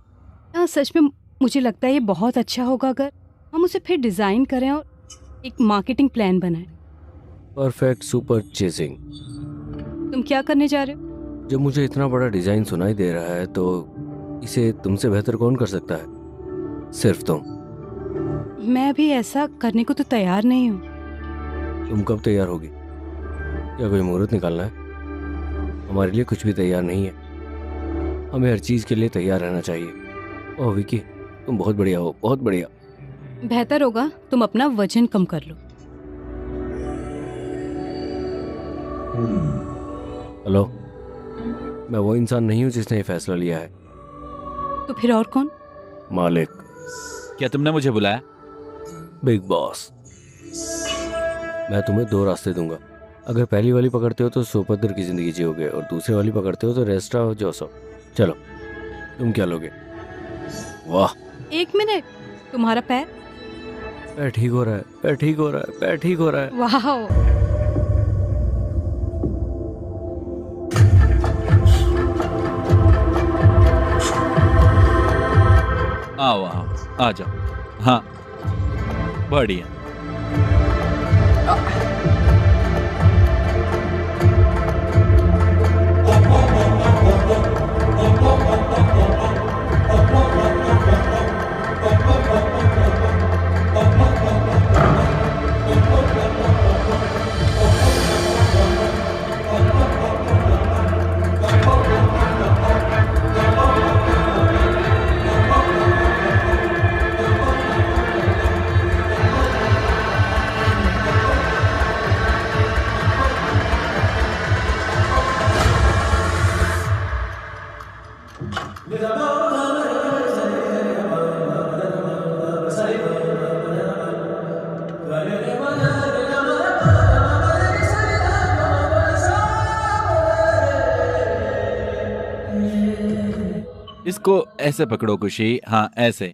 हाँ, सच में मुझे लगता है ये बहुत अच्छा होगा अगर हम उसे फिर डिज़ाइन करें और एक मार्केटिंग प्लान बनाएं। Perfect super chasing. तुम क्या करने जा रहे हो? जब मुझे इतना बड़ा डिजाइन सुनाई दे रहा है तो इसे तुमसे बेहतर कौन कर सकता है? सिर्फ तुम। मैं अभी ऐसा करने को तो तैयार नहीं हूँ। तुम कब तैयार होगी? क्या कोई मुहूर्त निकालना है? हमारे लिए कुछ भी तैयार नहीं है। हमें हर चीज़ के लिए तैयार रहना चाहिए। ओह विकी, तुम बहुत बढ़िया हो, बहुत बढ़िया। बेहतर होगा तुम अपना वजन कम कर लो। हेलो, मैं वो इंसान नहीं हूँ जिसने ये फैसला लिया है। तो फिर और कौन? मालिक, क्या तुमने मुझे बुलाया? Big boss. मैं तुम्हें दो रास्ते दूंगा। अगर पहली वाली पकड़ते हो तो सुभद्र की जिंदगी जियोगे, और दूसरी वाली पकड़ते हो तो रेस्ट्रा जोसफ। चलो, तुम क्या लोगे? वाह, 1 मिनट, तुम्हारा पैर? पैर ठीक हो रहा है, पैर ठीक हो रहा है, पैर ठीक हो रहा है। वाह, आओ आओ, आ जाओ। हाँ, बढ़िया। इसको ऐसे पकड़ो खुशी। हाँ, ऐसे।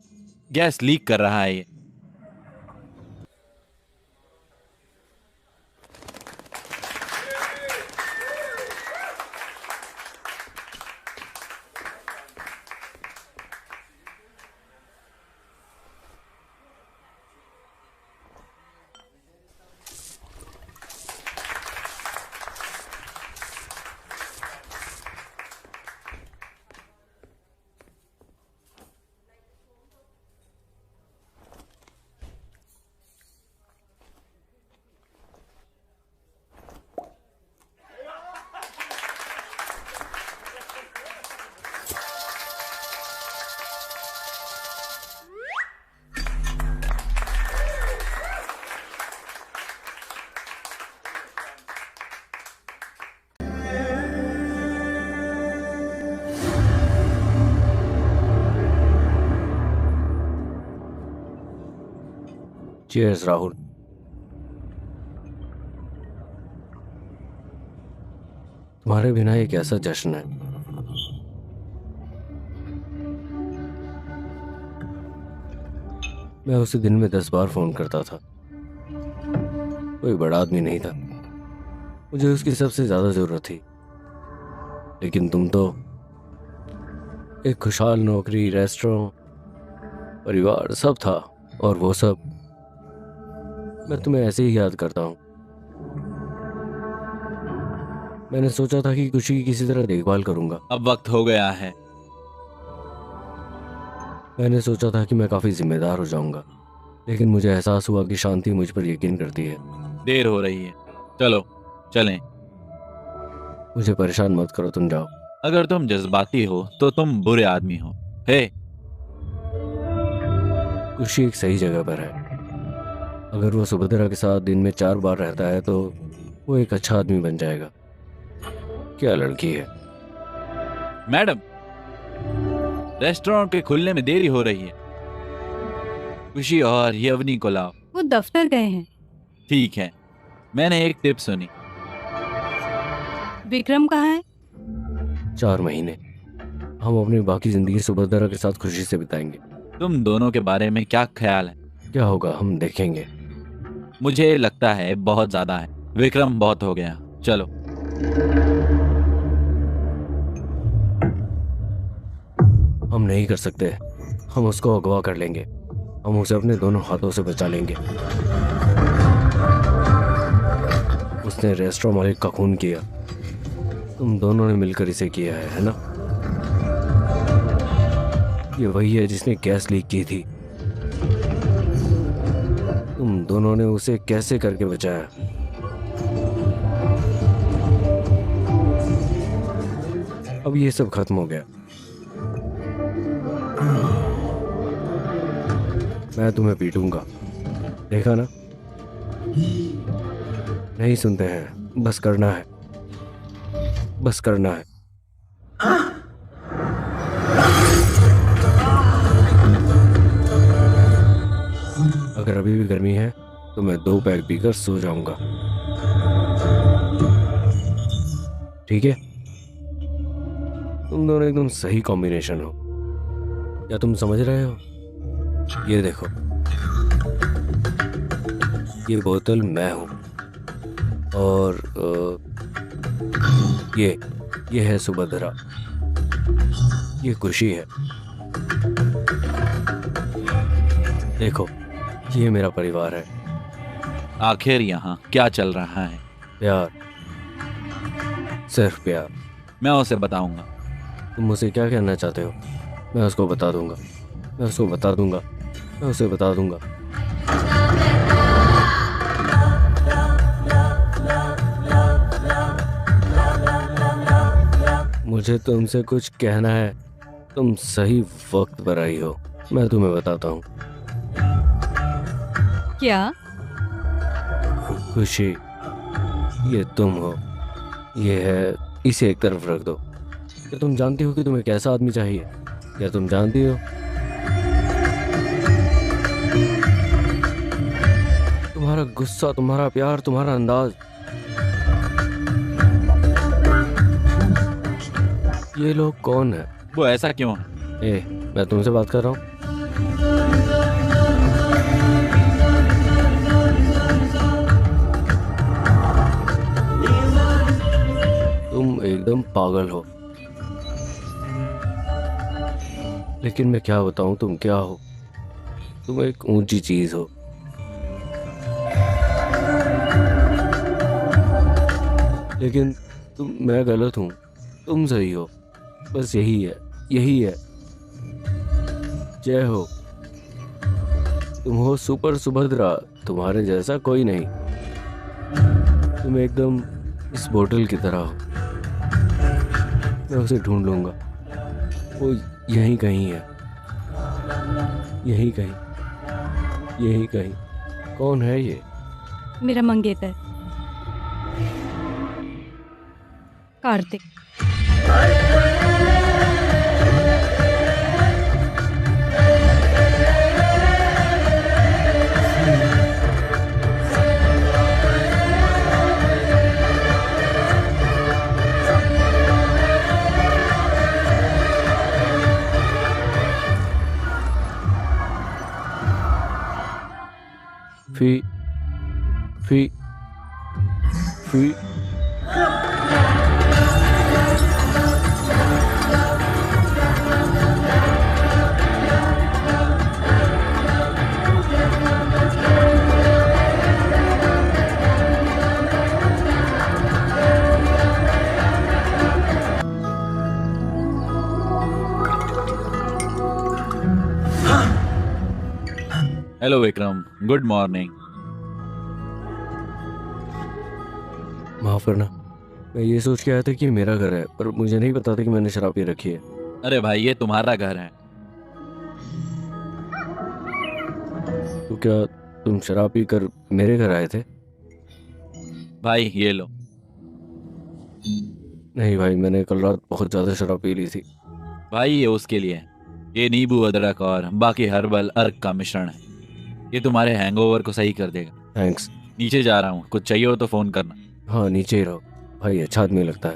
गैस लीक कर रहा है ये। चीयर्स राहुल। तुम्हारे बिना एक ऐसा जश्न है। मैं उसे दिन में 10 बार फोन करता था। कोई बड़ा आदमी नहीं था, मुझे उसकी सबसे ज्यादा जरूरत थी। लेकिन तुम तो एक खुशहाल नौकरी, रेस्टोरेंट, परिवार सब था, और वो सब मैं तुम्हें ऐसे ही याद करता हूँ। मैंने सोचा था कि खुशी की किसी तरह देखभाल करूंगा। अब वक्त हो गया है। मैंने सोचा था कि मैं काफी जिम्मेदार हो जाऊंगा, लेकिन मुझे एहसास हुआ कि शांति मुझ पर यकीन करती है। देर हो रही है, चलो चलें। मुझे परेशान मत करो, तुम जाओ। अगर तुम जज्बाती हो तो तुम बुरे आदमी हो। हे, खुशी एक सही जगह पर है। अगर वो सुभद्रा के साथ दिन में 4 बार रहता है तो वो एक अच्छा आदमी बन जाएगा। क्या लड़की है। मैडम, रेस्टोरेंट के खुलने में देरी हो रही है। खुशी और यवनी को लाओ। वो दफ्तर गए हैं। ठीक है, मैंने एक टिप सुनी। विक्रम कहाँ है? 4 महीने हम अपनी बाकी जिंदगी सुभद्रा के साथ खुशी से बिताएंगे। तुम दोनों के बारे में क्या ख्याल है? क्या होगा हम देखेंगे। मुझे लगता है बहुत ज्यादा है। विक्रम, बहुत हो गया, चलो। हम नहीं कर सकते। हम उसको अगवा कर लेंगे। हम उसे अपने दोनों हाथों से बचा लेंगे। उसने रेस्टोरेंट मालिक का खून किया। तुम दोनों ने मिलकर इसे किया है ना? ये वही है जिसने गैस लीक की थी। तुम दोनों ने उसे कैसे करके बचाया? अब ये सब खत्म हो गया। मैं तुम्हें पीटूंगा, देखा ना? नहीं सुनते हैं, बस करना है, बस करना है। अगर अभी भी गर्मी है तो मैं 2 पैक पीकर सो जाऊंगा, ठीक है? तुम दोनों एकदम सही कॉम्बिनेशन हो। क्या तुम समझ रहे हो? ये देखो, ये बोतल मैं हूँ और ये है सुभद्रा, ये खुशी है। देखो, ये मेरा परिवार है। आखिर यहाँ क्या चल रहा है? प्यार, सिर्फ प्यार। मैं उसे बताऊंगा। तुम मुझसे क्या कहना चाहते हो? मैं उसको बता दूंगा, मैं उसको बता दूंगा, मैं उसे बता दूंगा। मुझे तुमसे कुछ कहना है, तुम सही वक्त पर आई हो। मैं तुम्हें बताता हूँ। क्या? खुशी, ये तुम हो, ये है, इसे एक तरफ रख दो। क्या तुम जानती हो कि तुम्हें कैसा आदमी चाहिए? क्या तुम जानती हो? तुम्हारा गुस्सा, तुम्हारा प्यार, तुम्हारा अंदाज, ये लोग कौन है? वो ऐसा क्यों है? मैं तुमसे बात कर रहा हूँ। तुम एकदम पागल हो। लेकिन मैं क्या बताऊं तुम क्या हो? तुम एक ऊंची चीज हो। लेकिन मैं गलत हूं, तुम सही हो। बस यही है, यही है। जय हो। तुम हो सुपर सुभद्रा, तुम्हारे जैसा कोई नहीं। तुम एकदम इस बोतल की तरह हो। मैं उसे ढूंढ लूंगा, वो यहीं कहीं है, यहीं कहीं, यहीं कहीं। कौन है ये? मेरा मंगेतर कार्तिक। फी फी फी हेलो विक्रम, गुड मॉर्निंग। माफ करना, मैं ये सोच के आया था कि ये मेरा घर है, पर मुझे नहीं पता था कि मैंने शराब पी रखी है। अरे भाई, ये तुम्हारा घर है। तो क्या तुम शराब पी कर मेरे घर आए थे? भाई ये लो। नहीं भाई, मैंने कल रात बहुत ज़्यादा शराब पी ली थी। भाई ये उसके लिए है। ये नींबू अदरक और बाकी हर्बल अर्क का मिश्रण है। ये तुम्हारे हैंगओवर को सही कर देगा। थैंक्स। नीचे जा रहा हूँ, कुछ चाहिए हो तो फोन करना। हाँ, नीचे ही रहो। भाई अच्छा आदमी लगता है।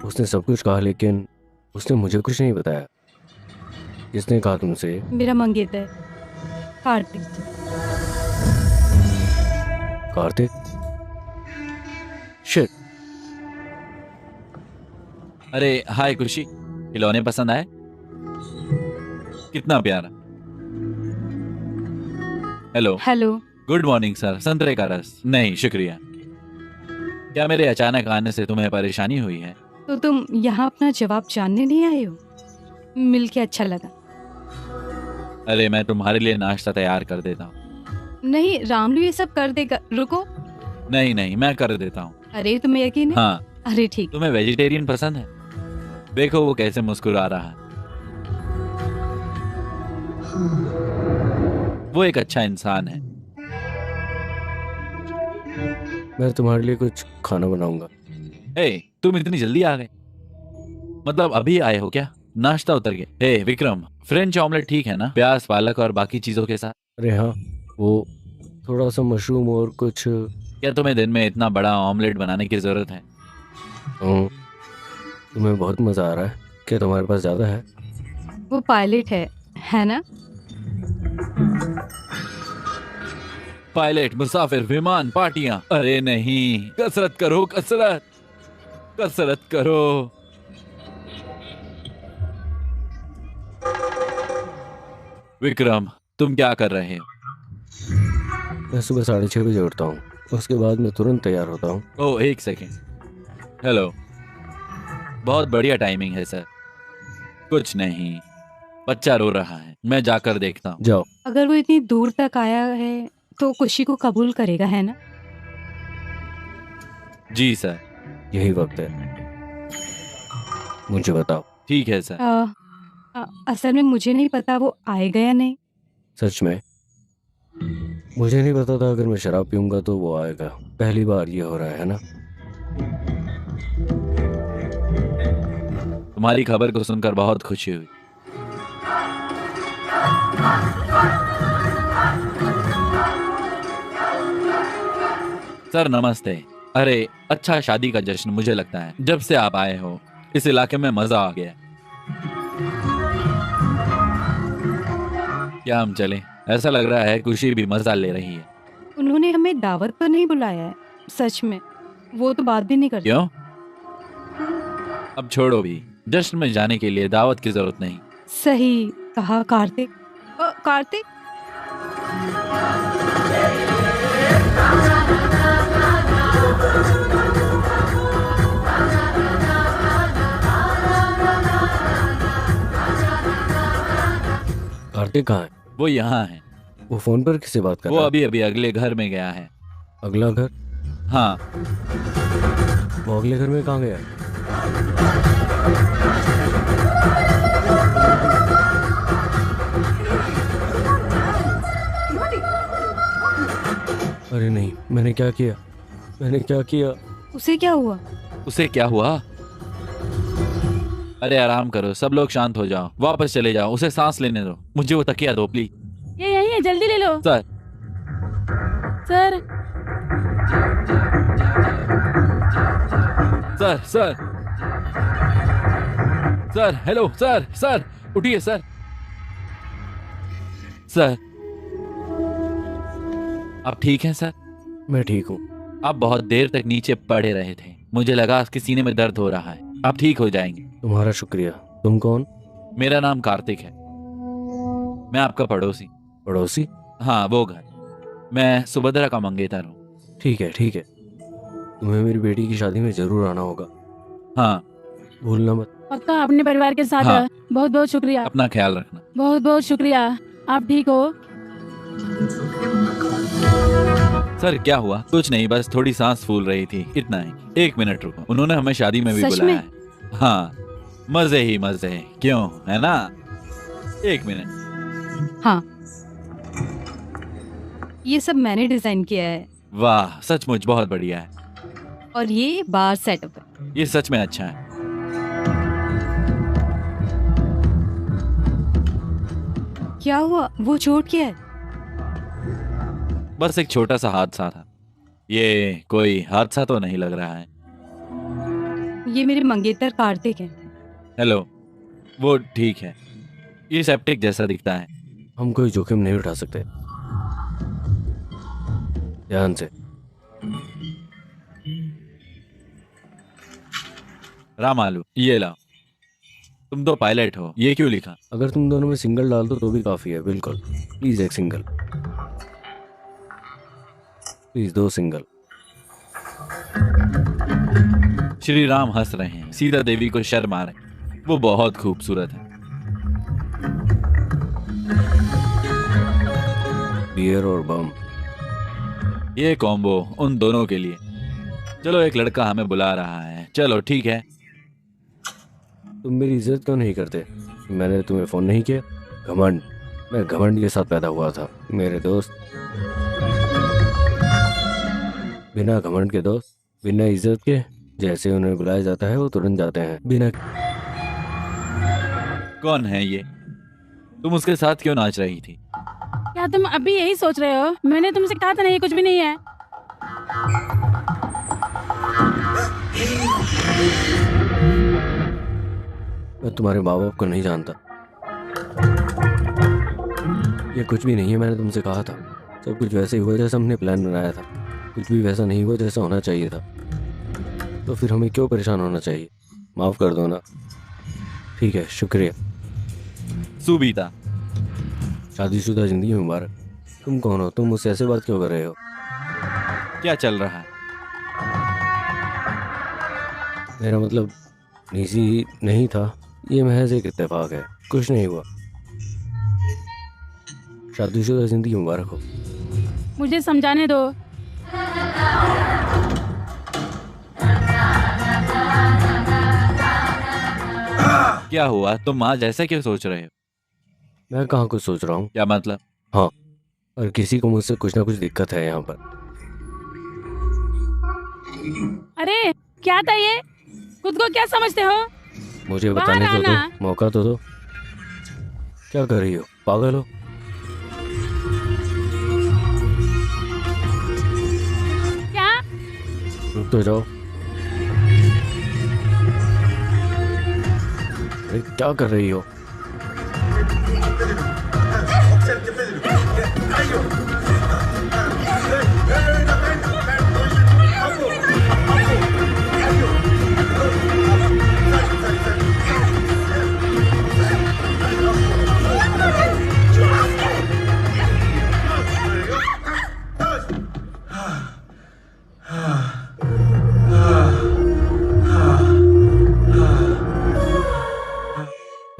उसने सब कुछ कहा, लेकिन उसने मुझे कुछ नहीं बताया। किसने कहा तुमसे? मेरा मंगेतर कार्तिक। कार्तिक? शिट। अरे हाय खुशी, खिलौने पसंद आए? कितना प्यारा। Hello. Hello. Good morning sir. संतरे का रस? नहीं शुक्रिया। क्या मेरे अचानक आने से तुम्हें परेशानी हुई है? तो तुम यहाँ अपना जवाब जानने नहीं आए हो? मिलके अच्छा लगा। अरे मैं तुम्हारे लिए नाश्ता तैयार कर देता हूँ। नहीं, रामलू ये सब कर देगा। रुको। नहीं नहीं, मैं कर देता हूँ। अरे तुम्हें यकीन है? हाँ। अरे ठीक। तुम्हें वेजिटेरियन पसंद है? देखो वो कैसे मुस्कुरा रहा है। वो एक अच्छा इंसान है। मैं तुम्हारे लिए कुछ खाना बनाऊंगा। तुम इतनी जल्दी आ गए? मतलब अभी आए हो क्या? नाश्ता उतर गया। विक्रम, फ्रेंच ऑमलेट ठीक है ना? प्याज, पालक और बाकी चीजों के साथ। अरे हाँ, वो थोड़ा सा मशरूम और कुछ। क्या तुम्हें दिन में इतना बड़ा ऑमलेट बनाने की जरूरत है? तुम्हें बहुत मजा आ रहा है? क्या तुम्हारे पास ज्यादा है? वो पायलट है ना? पायलट, मुसाफिर, विमान, पार्टियां। अरे नहीं, कसरत करो, कसरत करो। विक्रम, तुम क्या कर रहे हो? मैं सुबह 6:30 बजे उठता हूँ, उसके बाद मैं तुरंत तैयार होता हूँ। ओह, एक सेकेंड। हेलो, बहुत बढ़िया टाइमिंग है सर। कुछ नहीं, बच्चा रो रहा है, मैं जाकर देखता हूँ। जाओ। अगर वो इतनी दूर तक आया है तो खुशी को कबूल करेगा, है ना? जी सर। यही वक्त है, मुझे बताओ। ठीक है सर। असल में मुझे नहीं पता वो आएगा या नहीं। सच में मुझे नहीं पता था, अगर मैं शराब पीऊंगा तो वो आएगा। पहली बार ये हो रहा है ना? तुम्हारी खबर को सुनकर बहुत खुशी हुई। सर नमस्ते। अरे अच्छा शादी का जश्न, मुझे लगता है जब से आप आए हो इस इलाके में मजा आ गया। क्या हम चलें? ऐसा लग रहा है खुशी भी मजा ले रही है। उन्होंने हमें दावत पर नहीं बुलाया है। सच में वो तो बात भी नहीं करते। क्यों? अब छोड़ो भी, जश्न में जाने के लिए दावत की जरूरत नहीं। सही कहा कार्तिक। कार्तिक, कार्तिक कहाँ है? वो यहाँ है। वो फोन पर किससे बात कर वो रहा है? अभी अभी अगले घर में गया है। अगला घर? हाँ। वो अगले घर में कहाँ गया? अरे नहीं, मैंने क्या किया? उसे क्या हुआ? उसे क्या हुआ? अरे आराम करो, सब लोग शांत हो जाओ, वापस चले जाओ, उसे सांस लेने दो। मुझे वो तकिया दो प्लीज। ये यही है, जल्दी ले लो। Sir. Sir sir sir sir, hello sir. Sir उठिए सर। सर आप ठीक हैं सर? मैं ठीक हूँ। आप बहुत देर तक नीचे पड़े रहे थे, मुझे लगा आपके सीने में दर्द हो रहा है। आप ठीक हो जाएंगे। तुम्हारा शुक्रिया। तुम कौन? मेरा नाम कार्तिक है, मैं आपका पड़ोसी। पड़ोसी? हाँ वो घर। मैं सुभद्रा का मंगेतर हूँ। ठीक है। तुम्हें मेरी बेटी की शादी में जरूर आना होगा। हाँ भूलना मत। पक्का, अपने परिवार के साथ। हाँ। बहुत बहुत शुक्रिया। अपना ख्याल रखना। बहुत बहुत शुक्रिया। आप ठीक हो? सर क्या हुआ? कुछ नहीं, बस थोड़ी सांस फूल रही थी, इतना ही। 1 मिनट रुको, उन्होंने हमें शादी में भी सच बुलाया में? है। हाँ, मजे ही मजे, क्यों, है ना? 1 मिनट। हाँ, ये सब मैंने डिजाइन किया है वाह, सचमुच बहुत बढ़िया है। और ये बार सेटअप है। ये सच में अच्छा है। क्या हुआ? वो चोट क्या है? बस एक छोटा सा हादसा था। ये कोई हादसा तो नहीं लग रहा है। ये मेरे मंगेतर कार्तिक है। हेलो, वो ठीक है, ये सेप्टिक जैसा दिखता है। हम कोई जोखिम नहीं उठा सकते। ध्यान से। रामालू, ये लाओ। तुम तो पायलट हो, ये क्यों लिखा? अगर तुम दोनों में सिंगल डाल दो तो भी काफी है। बिल्कुल, प्लीज एक single, please 2 single. Shri Ram हंस रहे हैं, सीता देवी को शर्म आ रही, वो बहुत खूबसूरत है। बियर और बम, ये कॉम्बो उन दोनों के लिए। चलो, एक लड़का हमें बुला रहा है। चलो ठीक है। तुम मेरी इज्जत क्यों नहीं करते? मैंने तुम्हें फोन नहीं किया? घमंड। मैं घमंड के साथ पैदा हुआ था मेरे दोस्त। बिना घमंड के दोस्त, बिना इज्जत के, जैसे उन्हें बुलाया जाता है वो तुरंत जाते हैं। बिना कौन है ये? तुम उसके साथ क्यों नाच रही थी? क्या तुम अभी यही सोच रहे हो? मैंने तुमसे कहा था ना ये कुछ भी नहीं है। मैं तुम्हारे माँ बाप को नहीं जानता। ये कुछ भी नहीं है, मैंने तुमसे कहा था। सब कुछ वैसे ही हुआ जैसा हमने प्लान बनाया था। कुछ भी वैसा नहीं हुआ जैसा होना चाहिए था। तो फिर हमें क्यों परेशान होना चाहिए? माफ़ कर दो ना। ठीक है, शुक्रिया। सुबीता, शादीशुदा जिंदगी मुबारक। तुम कौन हो? तुम मुझसे ऐसे बात क्यों कर रहे हो? क्या चल रहा है? मेरा मतलब निजी नहीं था, ये महज एक इत्तेफाक है, कुछ नहीं हुआ। शादीशुदा जिंदगी मुबारक हो। मुझे समझाने दो। क्या हुआ? तुम आज ऐसा क्यों सोच रहे हो? मैं कहाँ कुछ सोच रहा हूँ। क्या मतलब? हाँ, और किसी को मुझसे कुछ ना कुछ दिक्कत है यहाँ पर। अरे क्या था ये? खुद को क्या समझते हो? मुझे बाहर बताने तो आना। दो, मौका तो दो। क्या कर रही हो? पागल हो? क्या? रुक तो जाओ। अरे क्या कर रही हो?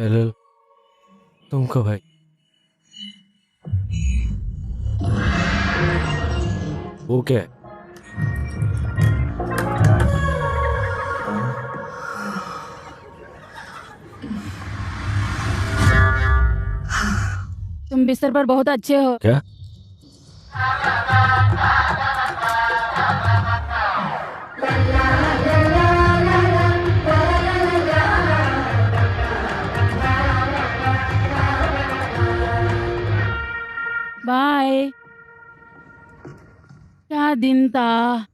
हेलो, तुम कब भाई? वो क्या है? तुम बिस्तर पर बहुत अच्छे हो। क्या? बाय। क्या दिन था।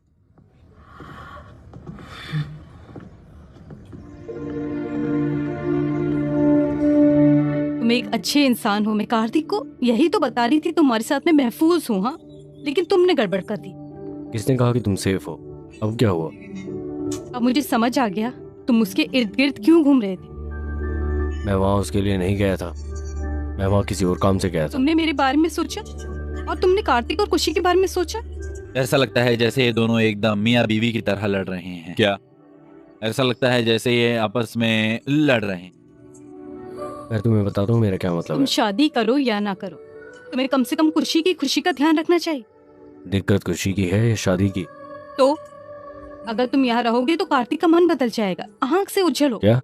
तुम एक अच्छे इंसान हो। मैं कार्तिक को यही तो बता रही थी, तुम्हारे साथ में महफूज हूँ। हाँ, लेकिन तुमने गड़बड़ कर दी। किसने कहा कि तुम सेफ हो? अब क्या हुआ? अब मुझे समझ आ गया तुम उसके इर्द गिर्द क्यों घूम रहे थे। मैं वहाँ उसके लिए नहीं गया था, मैं वहाँ किसी और काम से गया था। तुमने मेरे बारे में सोचा और तुमने कार्तिक और खुशी के बारे में सोचा। ऐसा लगता है जैसे ये दोनों एकदम मियाँ बीवी की तरह लड़ रहे हैं। क्या? ऐसा लगता है जैसे ये आपस में लड़ रहे हैं। मैं तुम्हें बताता हूँ मेरा क्या मतलब तुम है। शादी करो या ना करो, तुम्हें कम से कम खुशी की खुशी का ध्यान रखना चाहिए। दिक्कत खुशी की है या शादी की? तो अगर तुम यहाँ रहोगे तो कार्तिक का मन बदल जाएगा, आंख से उज्जल हो। क्या?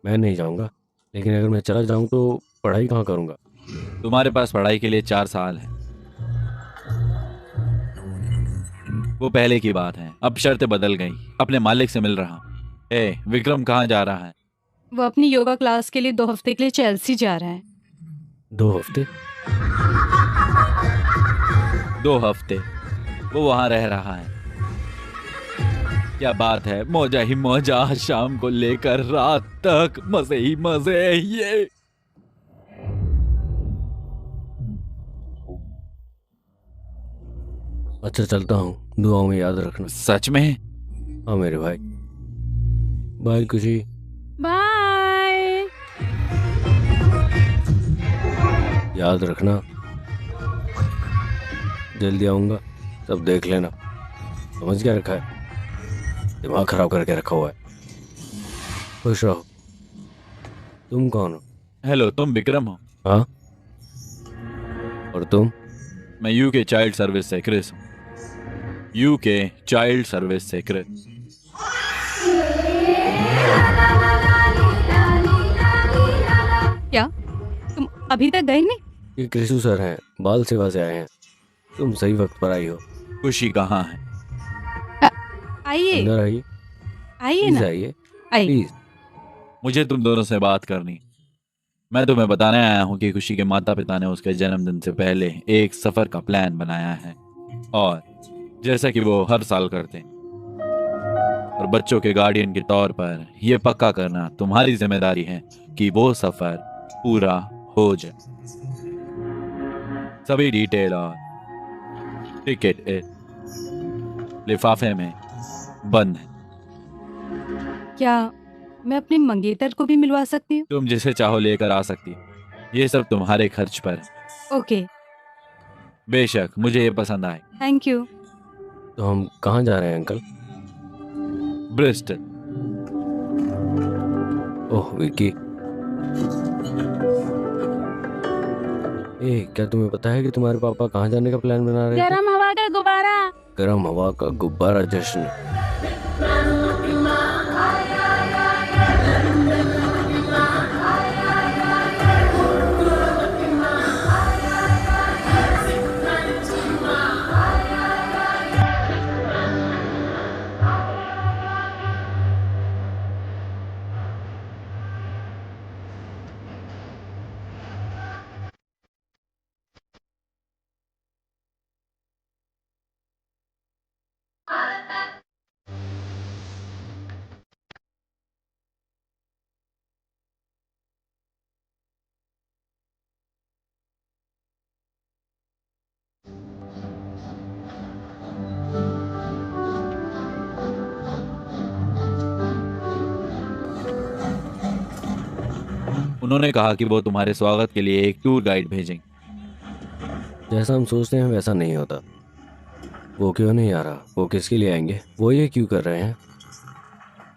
मैं नहीं जाऊँगा, लेकिन अगर मैं चला जाऊँ तो पढ़ाई कहाँ करूँगा? तुम्हारे पास पढ़ाई के लिए 4 साल है। वो पहले की बात है, अब शर्तें बदल गई। अपने मालिक से मिल रहा। विक्रम कहाँ जा रहा है? वो अपनी योगा क्लास के लिए 2 हफ्ते के लिए चेल्सी जा रहा है। 2 हफ्ते? 2 हफ्ते वो वहां रह रहा है। क्या बात है, मौजा ही मौजा, शाम को लेकर रात तक मजे ही मजे। ये अच्छा चलता हूँ, दुआओं में याद रखना। सच में? हाँ मेरे भाई। बाय खुशी। बाय। याद रखना, जल्दी आऊँगा, सब देख लेना। समझ क्या रखा है? दिमाग खराब करके रखा हुआ है। खुश रहो। तुम कौन हो? हेलो, तुम विक्रम हो? हाँ, और तुम? मैं यूके चाइल्ड सर्विस से क्रिस हूँ। यूके चाइल्ड सर्विस से क्रिस। क्या तुम अभी तक गए नहीं? ये कृषु सर हैं, बाल सेवा से आए हैं। तुम सही वक्त पर आई हो। खुशी कहाँ है? आइए अंदर आइए, आइए प्लीज ना, आइए, आइए। प्लीज। मुझे तुम दोनों से बात करनी। मैं तुम्हें बताने आया हूँ कि खुशी के माता पिता ने उसके जन्मदिन से पहले एक सफर का प्लान बनाया है, और जैसा कि वो हर साल करते हैं, और बच्चों के गार्डियन के तौर पर यह पक्का करना तुम्हारी जिम्मेदारी है कि वो सफर पूरा हो जाए। सभी डिटेल और टिकट लिफाफे में बंद है। क्या मैं अपने मंगेतर को भी मिलवा सकती हूँ? तुम जिसे चाहो लेकर आ सकती हो, ये सब तुम्हारे खर्च पर है। ओके, बेशक मुझे ये पसंद आए। Thank you. तो हम कहाँ जा रहे हैं अंकल? ब्रिस्टल। ओह विकी, क्या तुम्हें पता है कि तुम्हारे पापा कहाँ जाने का प्लान बना रहे थे? गरम हवा का गुब्बारा। गरम हवा का गुब्बारा जश्न। उन्होंने कहा कि वो तुम्हारे स्वागत के लिए एक टूर गाइड भेजेंगे। जैसा हम सोचते हैं वैसा नहीं होता। वो क्यों नहीं आ रहा? वो किसके लिए आएंगे? वो ये क्यों कर रहे हैं?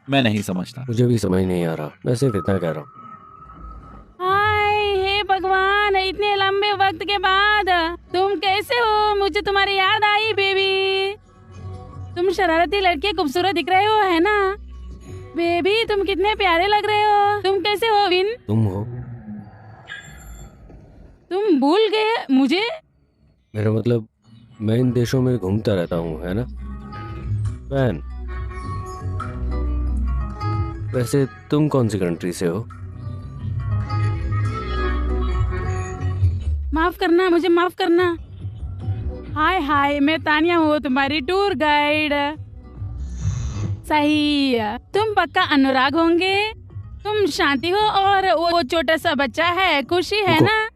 मैं नहीं समझता। मुझे भी समझ नहीं आ रहा। मैं सिर्फ इतना कह रहा हूँ। हाय हे भगवान, इतने लंबे वक्त के बाद तुम कैसे हो? मुझे तुम्हारी याद आई बेबी। तुम शरारती लड़के खूबसूरत दिख रहे हो, है ना बेबी? तुम कितने प्यारे लग रहे हो। तुम कैसे हो विन? तुम हो? तुम भूल गए मुझे? मेरा मतलब मैं इन देशों में घूमता रहता हूँ, है ना फैन? वैसे तुम कौन सी कंट्री से हो? माफ करना, मुझे माफ करना। हाय हाय, मैं तानिया हूँ, तुम्हारी टूर गाइड। सही, तुम पक्का अनुराग होंगे। तुम शांति हो और वो छोटा सा बच्चा है खुशी, है रुको। ना?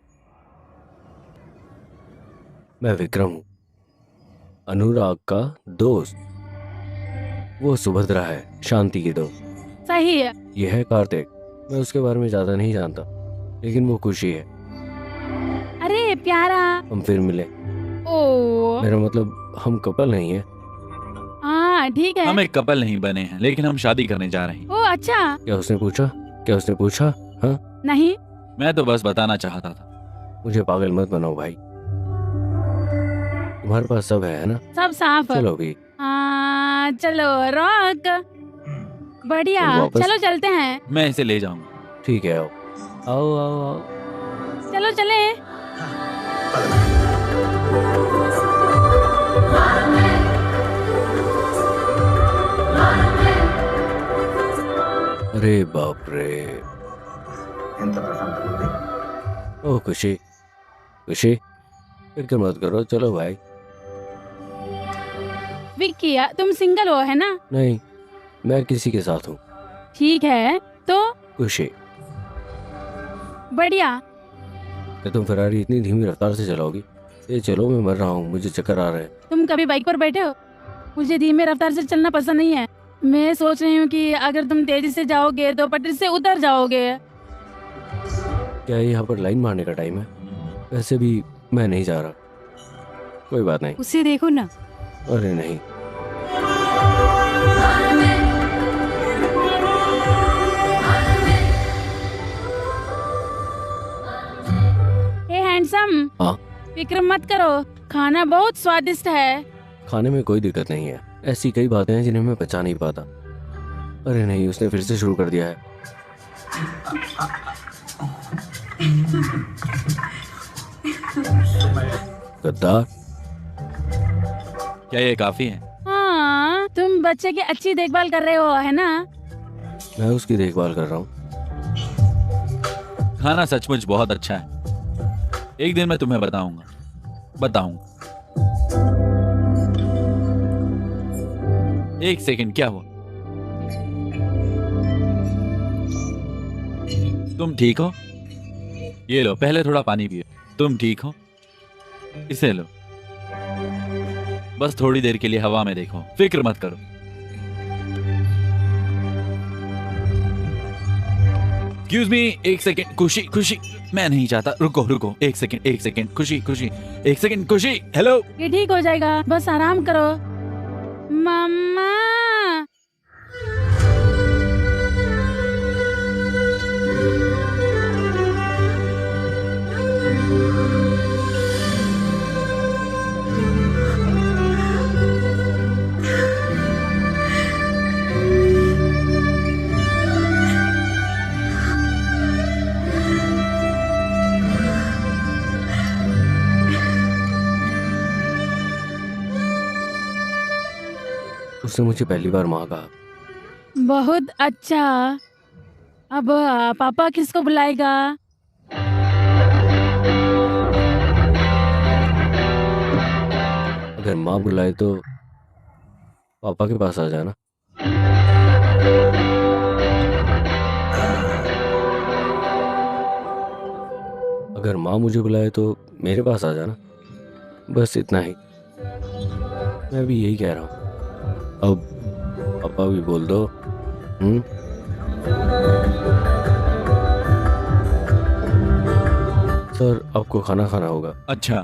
मैं विक्रम हूँ, अनुराग का दोस्त। वो सुभद्रा है, शांति की दोस्त। सही है। ये है कार्तिक। मैं उसके बारे में ज्यादा नहीं जानता, लेकिन वो खुशी है। अरे प्यारा। हम फिर मिले। ओ मेरा मतलब हम कपल नहीं है। हाँ ठीक है। हम एक कपल नहीं बने हैं, लेकिन हम शादी करने जा रहे हैं। ओ अच्छा। क्या उसने पूछा? हाँ, नहीं। मैं तो बस बताना चाहता था। मुझे पागल मत बनाओ भाई। तुम्हारे पास सब है ना? सब साफ। चलो भी। हाँ चलो रॉक। बढ़िया, तुम वापस- चलो चलते हैं। मैं इसे ले जाऊंगा। ठीक है, आओ आओ आओ आओ। चलो चले। अरे बाप रे। ओ खुशी, फिक्र मत करो, चलो भाई। विक्की तुम सिंगल हो, है ना? नहीं, मैं किसी के साथ हूँ। ठीक है तो खुशी, बढ़िया। क्या तुम फरारी इतनी धीमी रफ्तार से चलाओगी? ये चलो, मैं मर रहा हूँ, मुझे चक्कर आ रहे हैं। तुम कभी बाइक पर बैठे हो? मुझे धीमे रफ्तार से चलना पसंद नहीं है। मैं सोच रही हूँ कि अगर तुम तेजी से जाओगे तो पटरी से उतर जाओगे। क्या यहाँ पर लाइन मारने का टाइम है? वैसे भी मैं नहीं जा रहा। कोई बात नहीं। उसे देखो ना। अरे नहीं। हे हैंडसम, हाँ? फिक्र मत करो, खाना बहुत स्वादिष्ट है। खाने में कोई दिक्कत नहीं है। ऐसी कई बातें हैं जिन्हें मैं बचा नहीं पाता। अरे नहीं, उसने फिर से शुरू कर दिया है। गद्दार। क्या ये काफी है? हाँ, तुम बच्चे की अच्छी देखभाल कर रहे हो, है ना? मैं उसकी देखभाल कर रहा हूँ। खाना सचमुच बहुत अच्छा है। एक दिन मैं तुम्हें बताऊंगा। एक सेकंड, क्या हुआ? तुम ठीक हो? ये लो, पहले थोड़ा पानी पियो। तुम ठीक हो? इसे लो। बस थोड़ी देर के लिए हवा में देखो, फिक्र मत करो। एक्सक्यूज मी, एक सेकेंड। खुशी, मैं नहीं चाहता। रुको, एक सेकेंड। खुशी, एक सेकेंड। खुशी, हेलो। ये ठीक हो जाएगा, बस आराम करो। मम्मा, उसने मुझे पहली बार माँ कहा। बहुत अच्छा। अब पापा किसको बुलाएगा? अगर माँ बुलाए तो पापा के पास आ जाना। अगर माँ मुझे बुलाए तो मेरे पास आ जाना। बस इतना ही। मैं भी यही कह रहा हूँ। अब पापा भी बोल दो। सर, आपको खाना खाना होगा। अच्छा,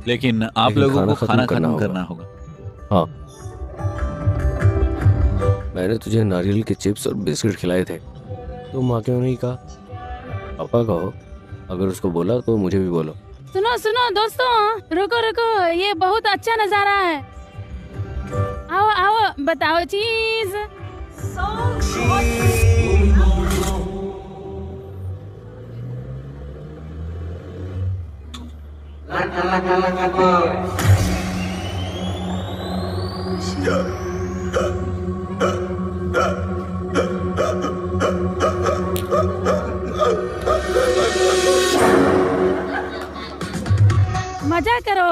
लेकिन आप लोगों को खाना खत्म करना होगा। हाँ, मैंने तुझे नारियल के चिप्स और बिस्किट खिलाए थे, तो माँ क्यों नहीं कहा? पापा कहो। अगर उसको बोला तो मुझे भी बोलो। सुनो दोस्तों, रुको, ये बहुत अच्छा नजारा है। आओ, बताओ चीज। मजा करो।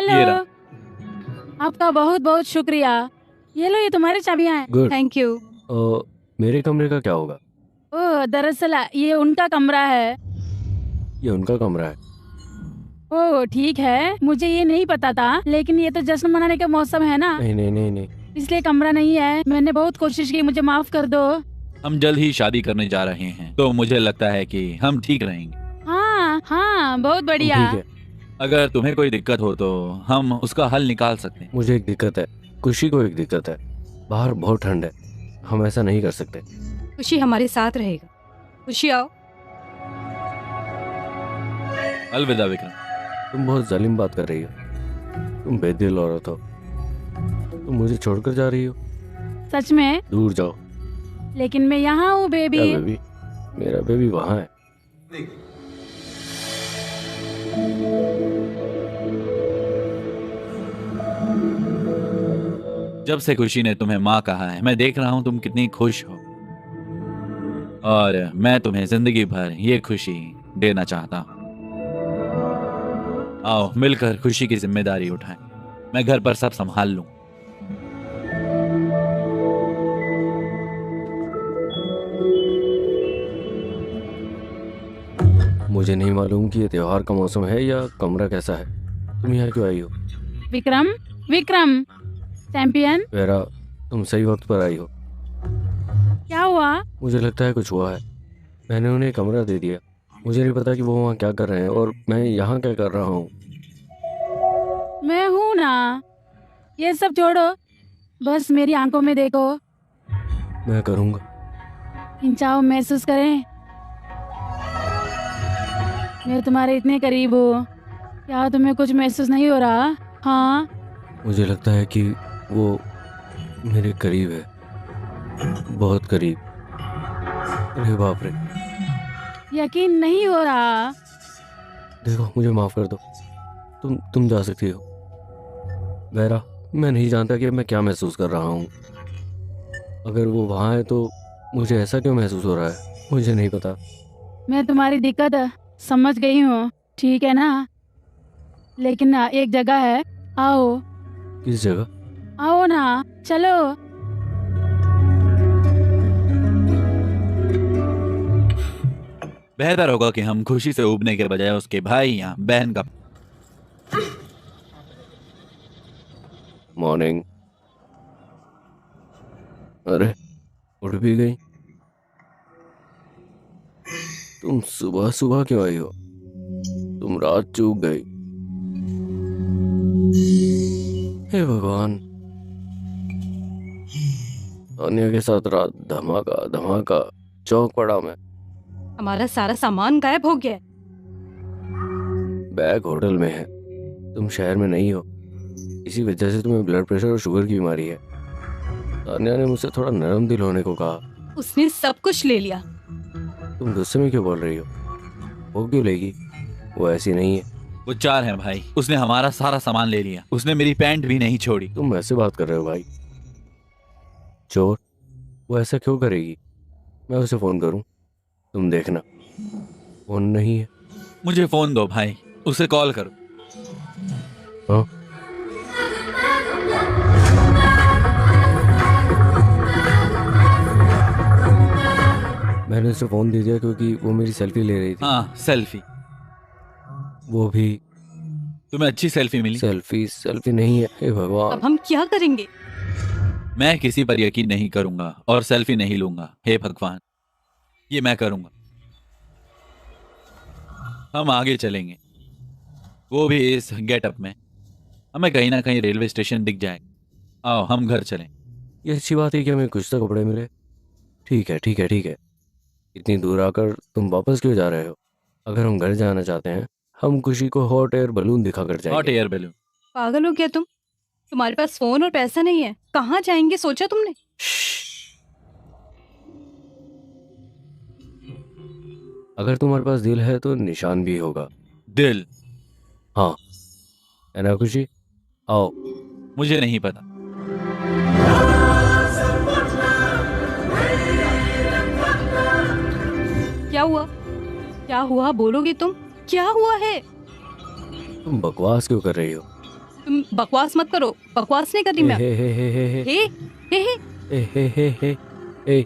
हेलो, आपका बहुत बहुत शुक्रिया। ये लो, ये तुम्हारी चाबियां हैं। गुड। Thank you. मेरे कमरे का क्या होगा? ओह, दरअसल ये उनका कमरा है। ये उनका कमरा है। ओह, ठीक है, मुझे ये नहीं पता था, लेकिन ये तो जश्न मनाने का मौसम है ना, नहीं। इसलिए कमरा नहीं है। मैंने बहुत कोशिश की, मुझे माफ कर दो। हम जल्द ही शादी करने जा रहे हैं, तो मुझे लगता है कि हम ठीक रहेंगे। हाँ, बहुत बढ़िया। ठीक है। अगर तुम्हें कोई दिक्कत हो तो हम उसका हल निकाल सकते हैं। मुझे एक दिक्कत है, खुशी को एक दिक्कत है। बाहर बहुत ठंड है, हम ऐसा नहीं कर सकते। खुशी हमारे साथ रहेगा। खुशी आओ। अलविदा विक्रम। तुम बहुत जालिम बात कर रही हो। तुम बेदिल औरत हो। तुम मुझे छोड़कर जा रही हो। सच में? दूर जाओ। लेकिन मैं यहाँ हूँ बेबी। क्या बेबी? मेरा बेबी वहाँ है। जब से खुशी ने तुम्हें माँ कहा है, मैं देख रहा हूँ तुम कितनी खुश हो, और मैं तुम्हें जिंदगी भर ये खुशी देना चाहता हूँ। आओ मिलकर खुशी की जिम्मेदारी उठाएं। मैं घर पर सब संभाल लूं। मुझे नहीं मालूम कि ये त्योहार का मौसम है या कमरा कैसा है। तुम यहाँ क्यों आई हो? विक्रम चैंपियन। वेरा, तुम सही वक्त पर आई हो। क्या हुआ? मुझे लगता है कुछ हुआ है। मैंने उन्हें कमरा दे दिया। मुझे नहीं पता कि वो वहाँ क्या कर रहे हैं और मैं यहाँ क्या कर रहा हूँ। मैं हूँ ना, ये सब छोड़ो, बस मेरी आंखों में देखो, मैं करूँगा। खिंचाव महसूस करें। मैं तुम्हारे इतने करीब हूँ, क्या तुम्हें कुछ महसूस नहीं हो रहा? हाँ, मुझे लगता है कि वो मेरे करीब है, बहुत करीब। अरे बाप रे। यकीन नहीं हो रहा। देखो, मुझे माफ़ कर दो। तुम जा सकती हो। बहरा, मैं नहीं जानता कि मैं क्या महसूस कर रहा हूँ। अगर वो वहाँ है तो मुझे ऐसा क्यों महसूस हो रहा है, मुझे नहीं पता। मैं तुम्हारी दिक्कत समझ गई हूँ, ठीक है ना? लेकिन ना, एक जगह है, आओ। किस जगह? आओ ना, चलो। बेहतर होगा कि हम खुशी से उबने के बजाय उसके भाई या बहन का। मॉर्निंग। अरे, उठ भी गई? तुम सुबह सुबह क्यों आई हो? तुम रात चूक गई। हे भगवान, तानिया के साथ रात धमाका धमाका, चौंक पड़ा मैं। हमारा सारा सामान गायब हो गया है। बैग होटल में है, तुम शहर में नहीं हो। इसी वजह से तुम्हें ब्लड प्रेशर और शुगर की बीमारी है। तानिया ने मुझसे थोड़ा नरम दिल होने को कहा। उसने सब कुछ ले लिया। तुम गुस्से में क्यों बोल रही हो? वो क्यों लेगी? वो ऐसी नहीं है। वो चार है भाई, उसने हमारा सारा सामान ले लिया, उसने मेरी पैंट भी नहीं छोड़ी। तुम ऐसे बात कर रहे हो भाई? चोर? वो ऐसा क्यों करेगी? मैं उसे फोन करूं? तुम देखना। फोन नहीं है। मुझे फोन दो भाई, उसे कॉल करो। हाँ? मैंने उसे फोन दे दिया क्योंकि वो मेरी सेल्फी ले रही थी। हाँ, सेल्फी। वो भी तुम्हें अच्छी सेल्फी मिली? सेल्फी नहीं है। हे भगवान, अब हम क्या करेंगे? मैं किसी पर यकीन नहीं करूंगा और सेल्फी नहीं लूंगा। हे भगवान, ये मैं करूंगा। हम आगे चलेंगे, वो भी इस गेटअप में। हमें कहीं ना कहीं रेलवे स्टेशन दिख जाएगा। आओ हम घर चलें। ये अच्छी बात है कि हमें कुछ तो कपड़े मिले। ठीक है ठीक है ठीक है। इतनी दूर आकर तुम वापस क्यों जा रहे हो? अगर हम घर जाना चाहते हैं, हम खुशी को हॉट एयर बलून दिखाकर हॉट जाएंगे। Air balloon? पागल हो क्या तुम? तुम्हारे पास फोन और पैसा नहीं है, कहाँ जाएंगे सोचा तुमने? अगर तुम्हारे पास दिल है तो निशान भी होगा। दिल? हाँ, है ना खुशी? आओ। मुझे नहीं पता। क्या हुआ? क्या हुआ बोलोगे तुम? क्या हुआ है? तुम बकवास क्यों कर रही हो? तुम बकवास मत करो, बकवास नहीं कर रही मैं। हे हे हे हे हे हे हे हे हे हे हे हे हे।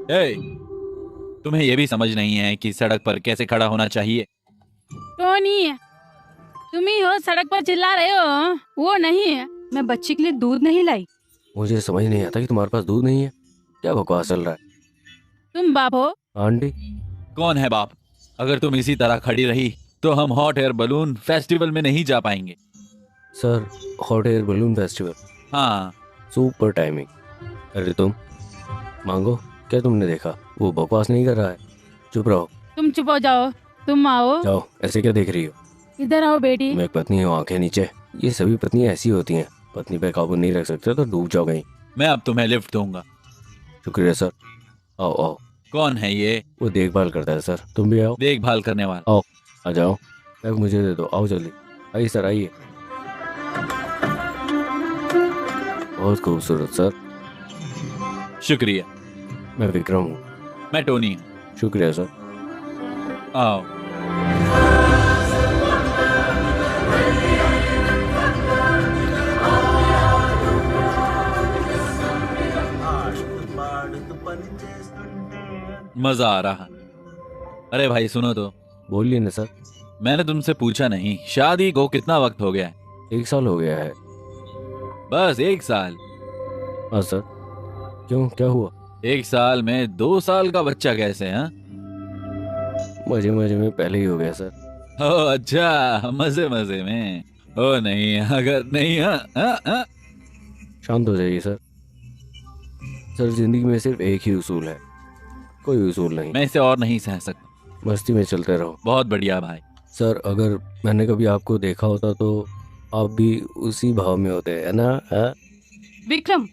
ए, तुम्हें यह भी समझ नहीं है कि सड़क पर कैसे खड़ा होना चाहिए? टोनी, तुम ही हो सड़क पर चिल्ला रहे हो, वो नहीं है। मैं बच्चे के लिए दूध नहीं लाई। मुझे समझ नहीं आता कि तुम्हारे पास दूध नहीं है। क्या बकवास चल रहा है? तुम बाप हो? आंटी? कौन है बाप? अगर तुम इसी तरह खड़ी रही तो हम हॉट एयर बलून फेस्टिवल में नहीं जा पाएंगे। Sir, hot air balloon festival? हाँ। Super timing. अरे तुम मांगो, क्या तुमने देखा? वो बकवास नहीं कर रहा है। चुप रहो। तुम चुप हो जाओ, तुम आओ। जाओ, ऐसे क्या देख रही हो? इधर आओ बेटी। मैं एक पत्नी हूँ, आंखें नीचे। ये सभी पत्नियां ऐसी होती हैं। पत्नी पे काबू नहीं रख सकते तो डूब जाओगे। मैं अब तुम्हें लिफ्ट दूंगा। शुक्रिया सर। आओ आओ। कौन है ये? वो देखभाल करता है सर। तुम भी आओ। देखभाल करने वाला? आओ, आ जाओ। बैग मुझे दे दो, आओ जल्दी। आइए सर, आइए। बहुत खूबसूरत सर। शुक्रिया। मैं विक्रम हूँ। मैं टोनी हूँ। शुक्रिया सर। आओ। मजा आ रहा। अरे भाई सुनो तो। बोलिए ना सर। मैंने तुमसे पूछा नहीं, शादी को कितना वक्त हो गया है? 1 साल हो गया है। बस 1 साल। हाँ सर। क्यों, क्या हुआ? 1 साल में 2 साल का बच्चा कैसे? हाँ, मजे मजे में पहले ही हो गया सर। ओह अच्छा, मजे मजे में। ओ नहीं, अगर नहीं। हाँ। शांत हो जाइए सर। सर, जिंदगी में सिर्फ एक ही उसूल है, कोई उसूल नहीं। मैं इसे और नहीं सह सकता। मस्ती में चलते रहो। बहुत बढ़िया भाई। सर, अगर मैंने कभी आपको देखा होता तो आप भी उसी भाव में होते, है ना? हाँ? विक्रम,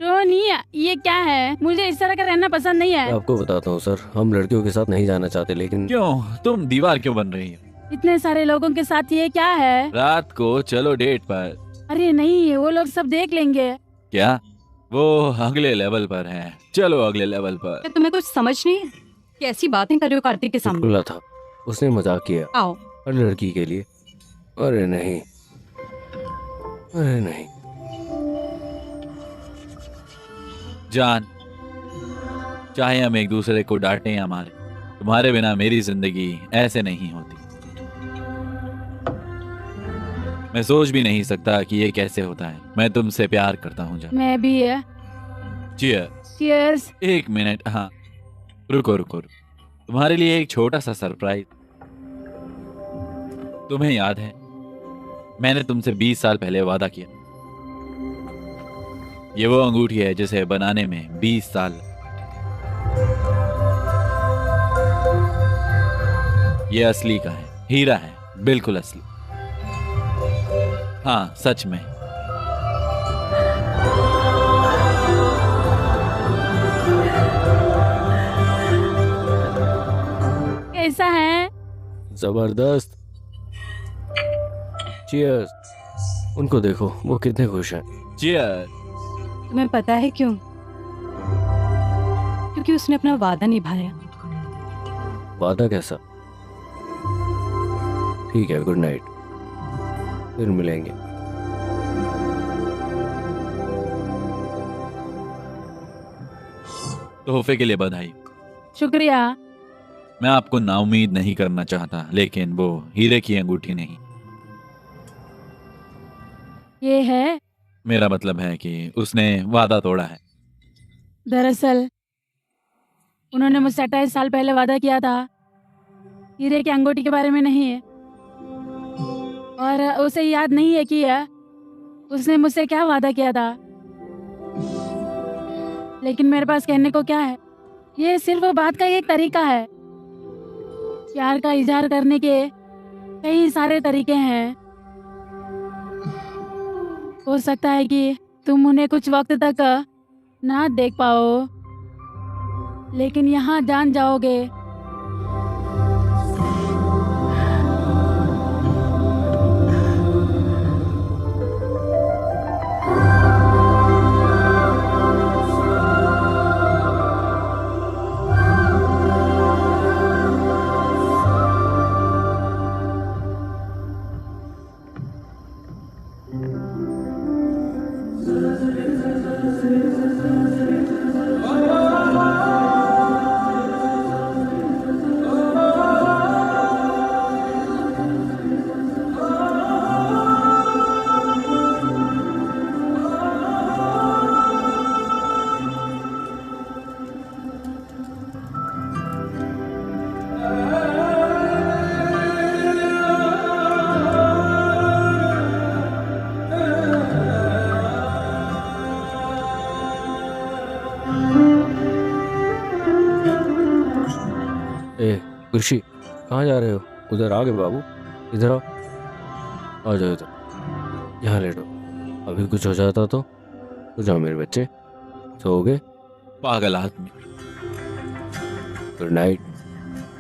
रोहनी, ये क्या है? मुझे इस तरह का रहना पसंद नहीं मैं है। आपको बताता हूँ सर, हम लड़कियों के साथ नहीं जाना चाहते, लेकिन क्यों? तुम दीवार क्यों बन रही हो? इतने सारे लोगों के साथ ये क्या है? रात को चलो डेट पर। अरे नहीं, वो लोग सब देख लेंगे। क्या? वो अगले लेवल पर है। चलो अगले लेवल पर। क्या तुम्हें कुछ समझ नहीं है? कैसी बातें कर रहे हो कार्तिक के सामने? चुटकुला था, उसने मजाक किया आओ। हर लड़की के लिए। अरे नहीं, अरे नहीं। जान, चाहे हम एक दूसरे को डांटें या मारें, तुम्हारे बिना मेरी जिंदगी ऐसे नहीं होती। मैं सोच भी नहीं सकता कि ये कैसे होता है। मैं तुमसे प्यार करता हूँ जान। मैं भी है। चियर। चीयर्स। 1 मिनट। हाँ, रुको। तुम्हारे लिए एक छोटा सा सरप्राइज। तुम्हें याद है, मैंने तुमसे 20 साल पहले वादा किया। ये वो अंगूठी है जिसे बनाने में 20 साल। ये असली का है, हीरा है, बिल्कुल असली। हाँ, सच में। कैसा है? जबरदस्त। चीयर्स। उनको देखो, वो कितने खुश हैं। चियर। तुम्हें पता है क्यों? क्योंकि उसने अपना वादा निभाया। वादा कैसा? ठीक है, गुड नाइट, फिर मिलेंगे। तोहफे के लिए बधाई। शुक्रिया। मैं आपको नाउम्मीद नहीं करना चाहता, लेकिन वो हीरे की अंगूठी नहीं। ये है। मेरा मतलब है कि उसने वादा तोड़ा है। दरअसल उन्होंने मुझसे 28 साल पहले वादा किया था, हीरे की अंगूठी के बारे में नहीं है। और उसे याद नहीं है कि उसने मुझसे क्या वादा किया था। लेकिन मेरे पास कहने को क्या है? ये सिर्फ बात का एक तरीका है। प्यार का इजहार करने के कई सारे तरीके हैं। हो सकता है कि तुम उन्हें कुछ वक्त तक ना देख पाओ, लेकिन यहाँ जान जाओगे। खुशी, कहाँ जा रहे हो? उधर आ गए बाबू, इधर आओ। आ जाओ इधर, यहाँ लेटो। अभी कुछ हो जाता तो जाओ मेरे बच्चे, सोओगे? पागल आदमी। Good night.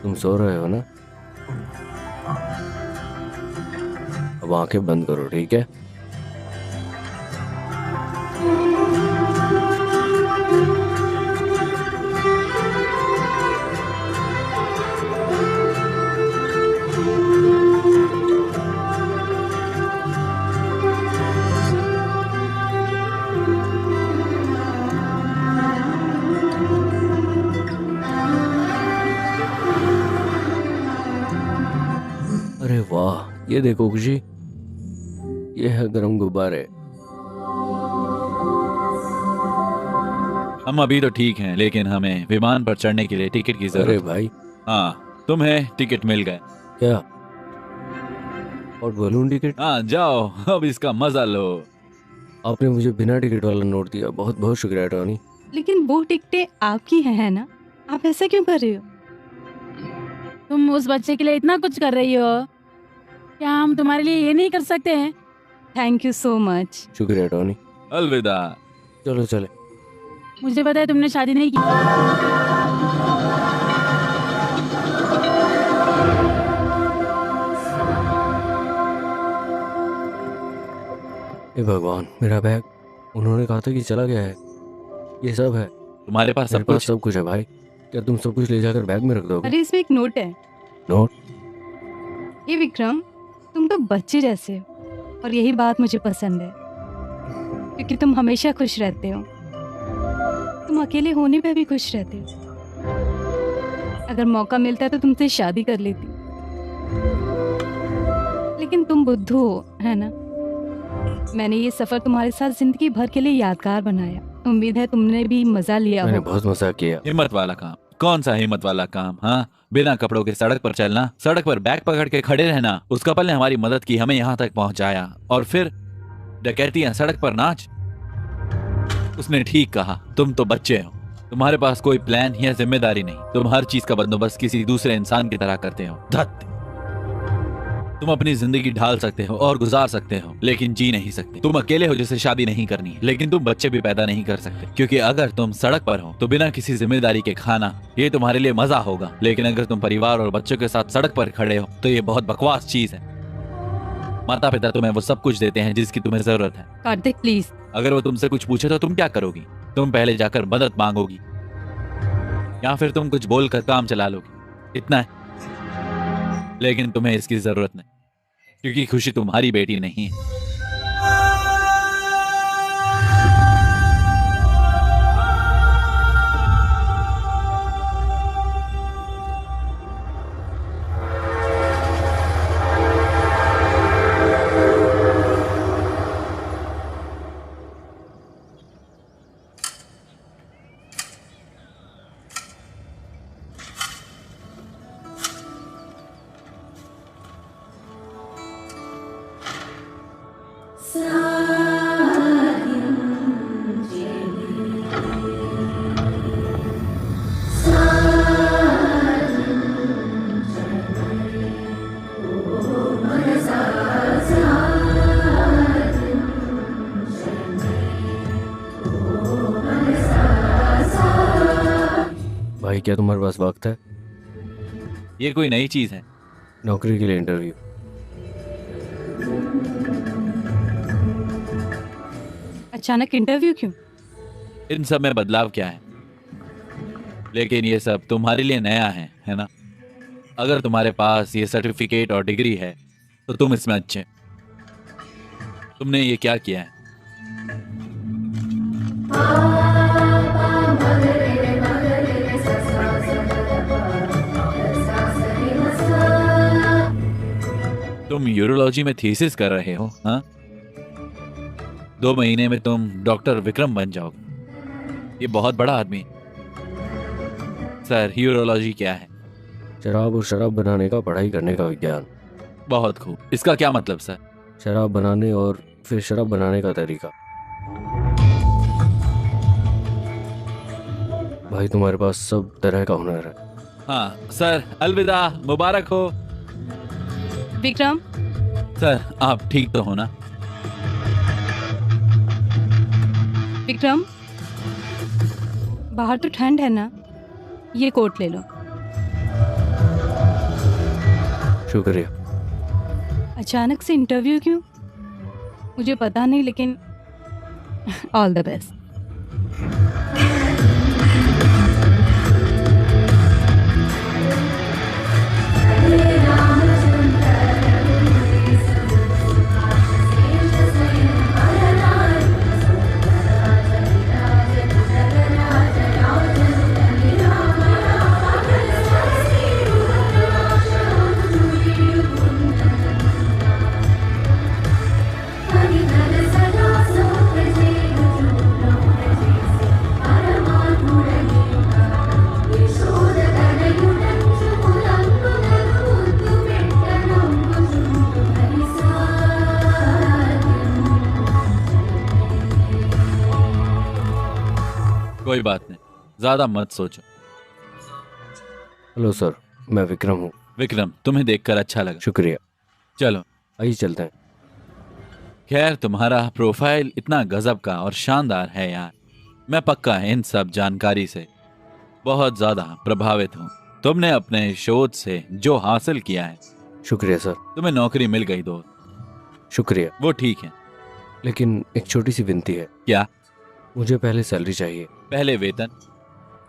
तुम सो रहे हो ना? अब आंखें बंद करो, ठीक है? अरे वाह, ये देखो खुशी, ये है गरम गुब्बारे। हम अभी तो ठीक हैं, लेकिन हमें विमान पर चढ़ने के लिए टिकट की अरे जरूरत है। भाई, हाँ, तुम्हें टिकट मिल गए। क्या? और बलून टिकट? हाँ, जाओ अब इसका मजा लो। आपने मुझे बिना टिकट वाला नोट दिया, बहुत बहुत शुक्रिया टॉनी। लेकिन वो टिकटें आपकी हैं, है ना? आप ऐसा क्यों कर रहे हो? तुम उस बच्चे के लिए इतना कुछ कर रही हो, क्या हम तुम्हारे लिए ये नहीं कर सकते हैं? Thank you so much. शुक्रिया टॉनी। अलविदा। चलो चले। मुझे पता है तुमने शादी नहीं की। हे भगवान, मेरा बैग। उन्होंने कहा था कि चला गया है। ये सब है। तुम्हारे पास मेरे सब पास कुछ? सब कुछ है भाई। क्या तुम सब कुछ ले जाकर बैग में रख दोगे? अरे इसमें एक नोट है। नोट? ये विक्रम, तुम तो बच्चे जैसे हो और यही बात मुझे पसंद है, क्योंकि तुम हमेशा खुश रहते हो। तुम अकेले होने पे भी खुश रहते हो। अगर मौका मिलता तो तुमसे शादी कर लेती, लेकिन तुम बुद्धू हो, है ना? मैंने ये सफर तुम्हारे साथ जिंदगी भर के लिए यादगार बनाया। उम्मीद है तुमने भी मजा लिया मैंने होगा। बहुत मजा किया। हिम्मत वाला काम? कौन सा हिम्मत वाला काम? हाँ, बिना कपड़ों के सड़क पर चलना, सड़क पर बैग पकड़ के खड़े रहना। उस कपल ने हमारी मदद की, हमें यहाँ तक पहुँचाया, और फिर डकैतियां, सड़क पर नाच। उसने ठीक कहा, तुम तो बच्चे हो, तुम्हारे पास कोई प्लान या जिम्मेदारी नहीं। तुम हर चीज का बंदोबस्त किसी दूसरे इंसान की तरह करते हो। धत! तुम अपनी जिंदगी ढाल सकते हो और गुजार सकते हो, लेकिन जी नहीं सकते। तुम अकेले हो जिसे शादी नहीं करनी है, लेकिन तुम बच्चे भी पैदा नहीं कर सकते, क्योंकि अगर तुम सड़क पर हो तो बिना किसी जिम्मेदारी के खाना, ये तुम्हारे लिए मजा होगा। लेकिन अगर तुम परिवार और बच्चों के साथ सड़क पर खड़े हो तो ये बहुत बकवास चीज है। माता पिता तुम्हें वो सब कुछ देते हैं जिसकी तुम्हें जरूरत है। कार्तिक प्लीज। अगर वो तुमसे कुछ पूछे तो तुम क्या करोगी? तुम पहले जाकर मदद मांगोगी, या फिर तुम कुछ बोलकर काम चला लोगी। इतना है। लेकिन तुम्हें इसकी जरूरत नहीं, क्योंकि खुशी तुम्हारी बेटी नहीं है। भाई, क्या तुम्हारे पास वक्त है? ये कोई नई चीज है? नौकरी के लिए इंटरव्यू। अचानक इंटरव्यू क्यों? इन सब में बदलाव क्या है? लेकिन ये सब तुम्हारे लिए नया है ना? अगर तुम्हारे पास ये सर्टिफिकेट और डिग्री है तो तुम इसमें अच्छे। तुमने ये क्या किया है? तुम यूरोलॉजी में थीसिस कर रहे हो? हाँ, 2 महीने में तुम डॉक्टर विक्रम बन जाओगे। ये बहुत बड़ा आदमी है। सर, यूरोलॉजी क्या है? शराब और शराब बनाने का, पढ़ाई करने का विज्ञान। बहुत खूब। इसका क्या मतलब सर? शराब बनाने और फिर शराब बनाने का तरीका। भाई, तुम्हारे पास सब तरह का हुनर है। हाँ सर, अलविदा, मुबारक हो। विक्रम, सर, आप ठीक तो हो ना? विक्रम, बाहर तो ठंड है ना? ये कोट ले लो। शुक्रिया। अचानक से इंटरव्यू क्यों? मुझे पता नहीं, लेकिन ऑल द बेस्ट। कोई बात नहीं, ज्यादा मत सोचो। हेलो सर, मैं विक्रम हूँ। विक्रम, तुम्हें देखकर अच्छा लगा। शुक्रिया। चलो आइए चलते हैं। खैर, तुम्हारा प्रोफाइल इतना गजब का और शानदार है यार। मैं पक्का इन सब जानकारी से बहुत ज्यादा प्रभावित हूँ। तुमने अपने शोध से जो हासिल किया है, शुक्रिया सर। तुम्हें नौकरी मिल गई दोस्त, शुक्रिया, वो ठीक है। लेकिन एक छोटी सी विनती है। क्या? मुझे पहले सैलरी चाहिए। पहले वेतन?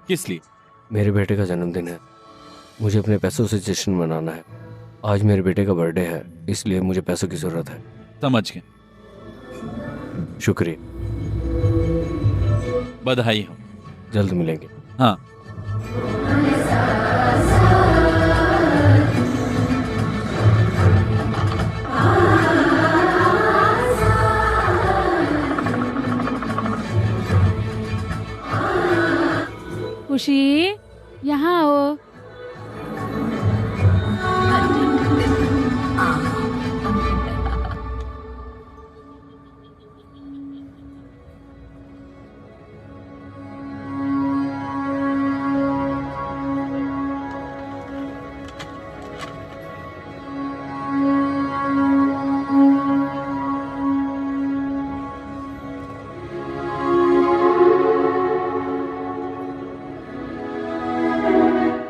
किस लिए? मेरे बेटे का जन्मदिन है, मुझे अपने पैसों से जश्न मनाना है। आज मेरे बेटे का बर्थडे है, इसलिए मुझे पैसों की ज़रूरत है। समझ गए। शुक्रिया, बधाई हो। जल्द मिलेंगे। हाँ, खुशी, यहाँ आओ।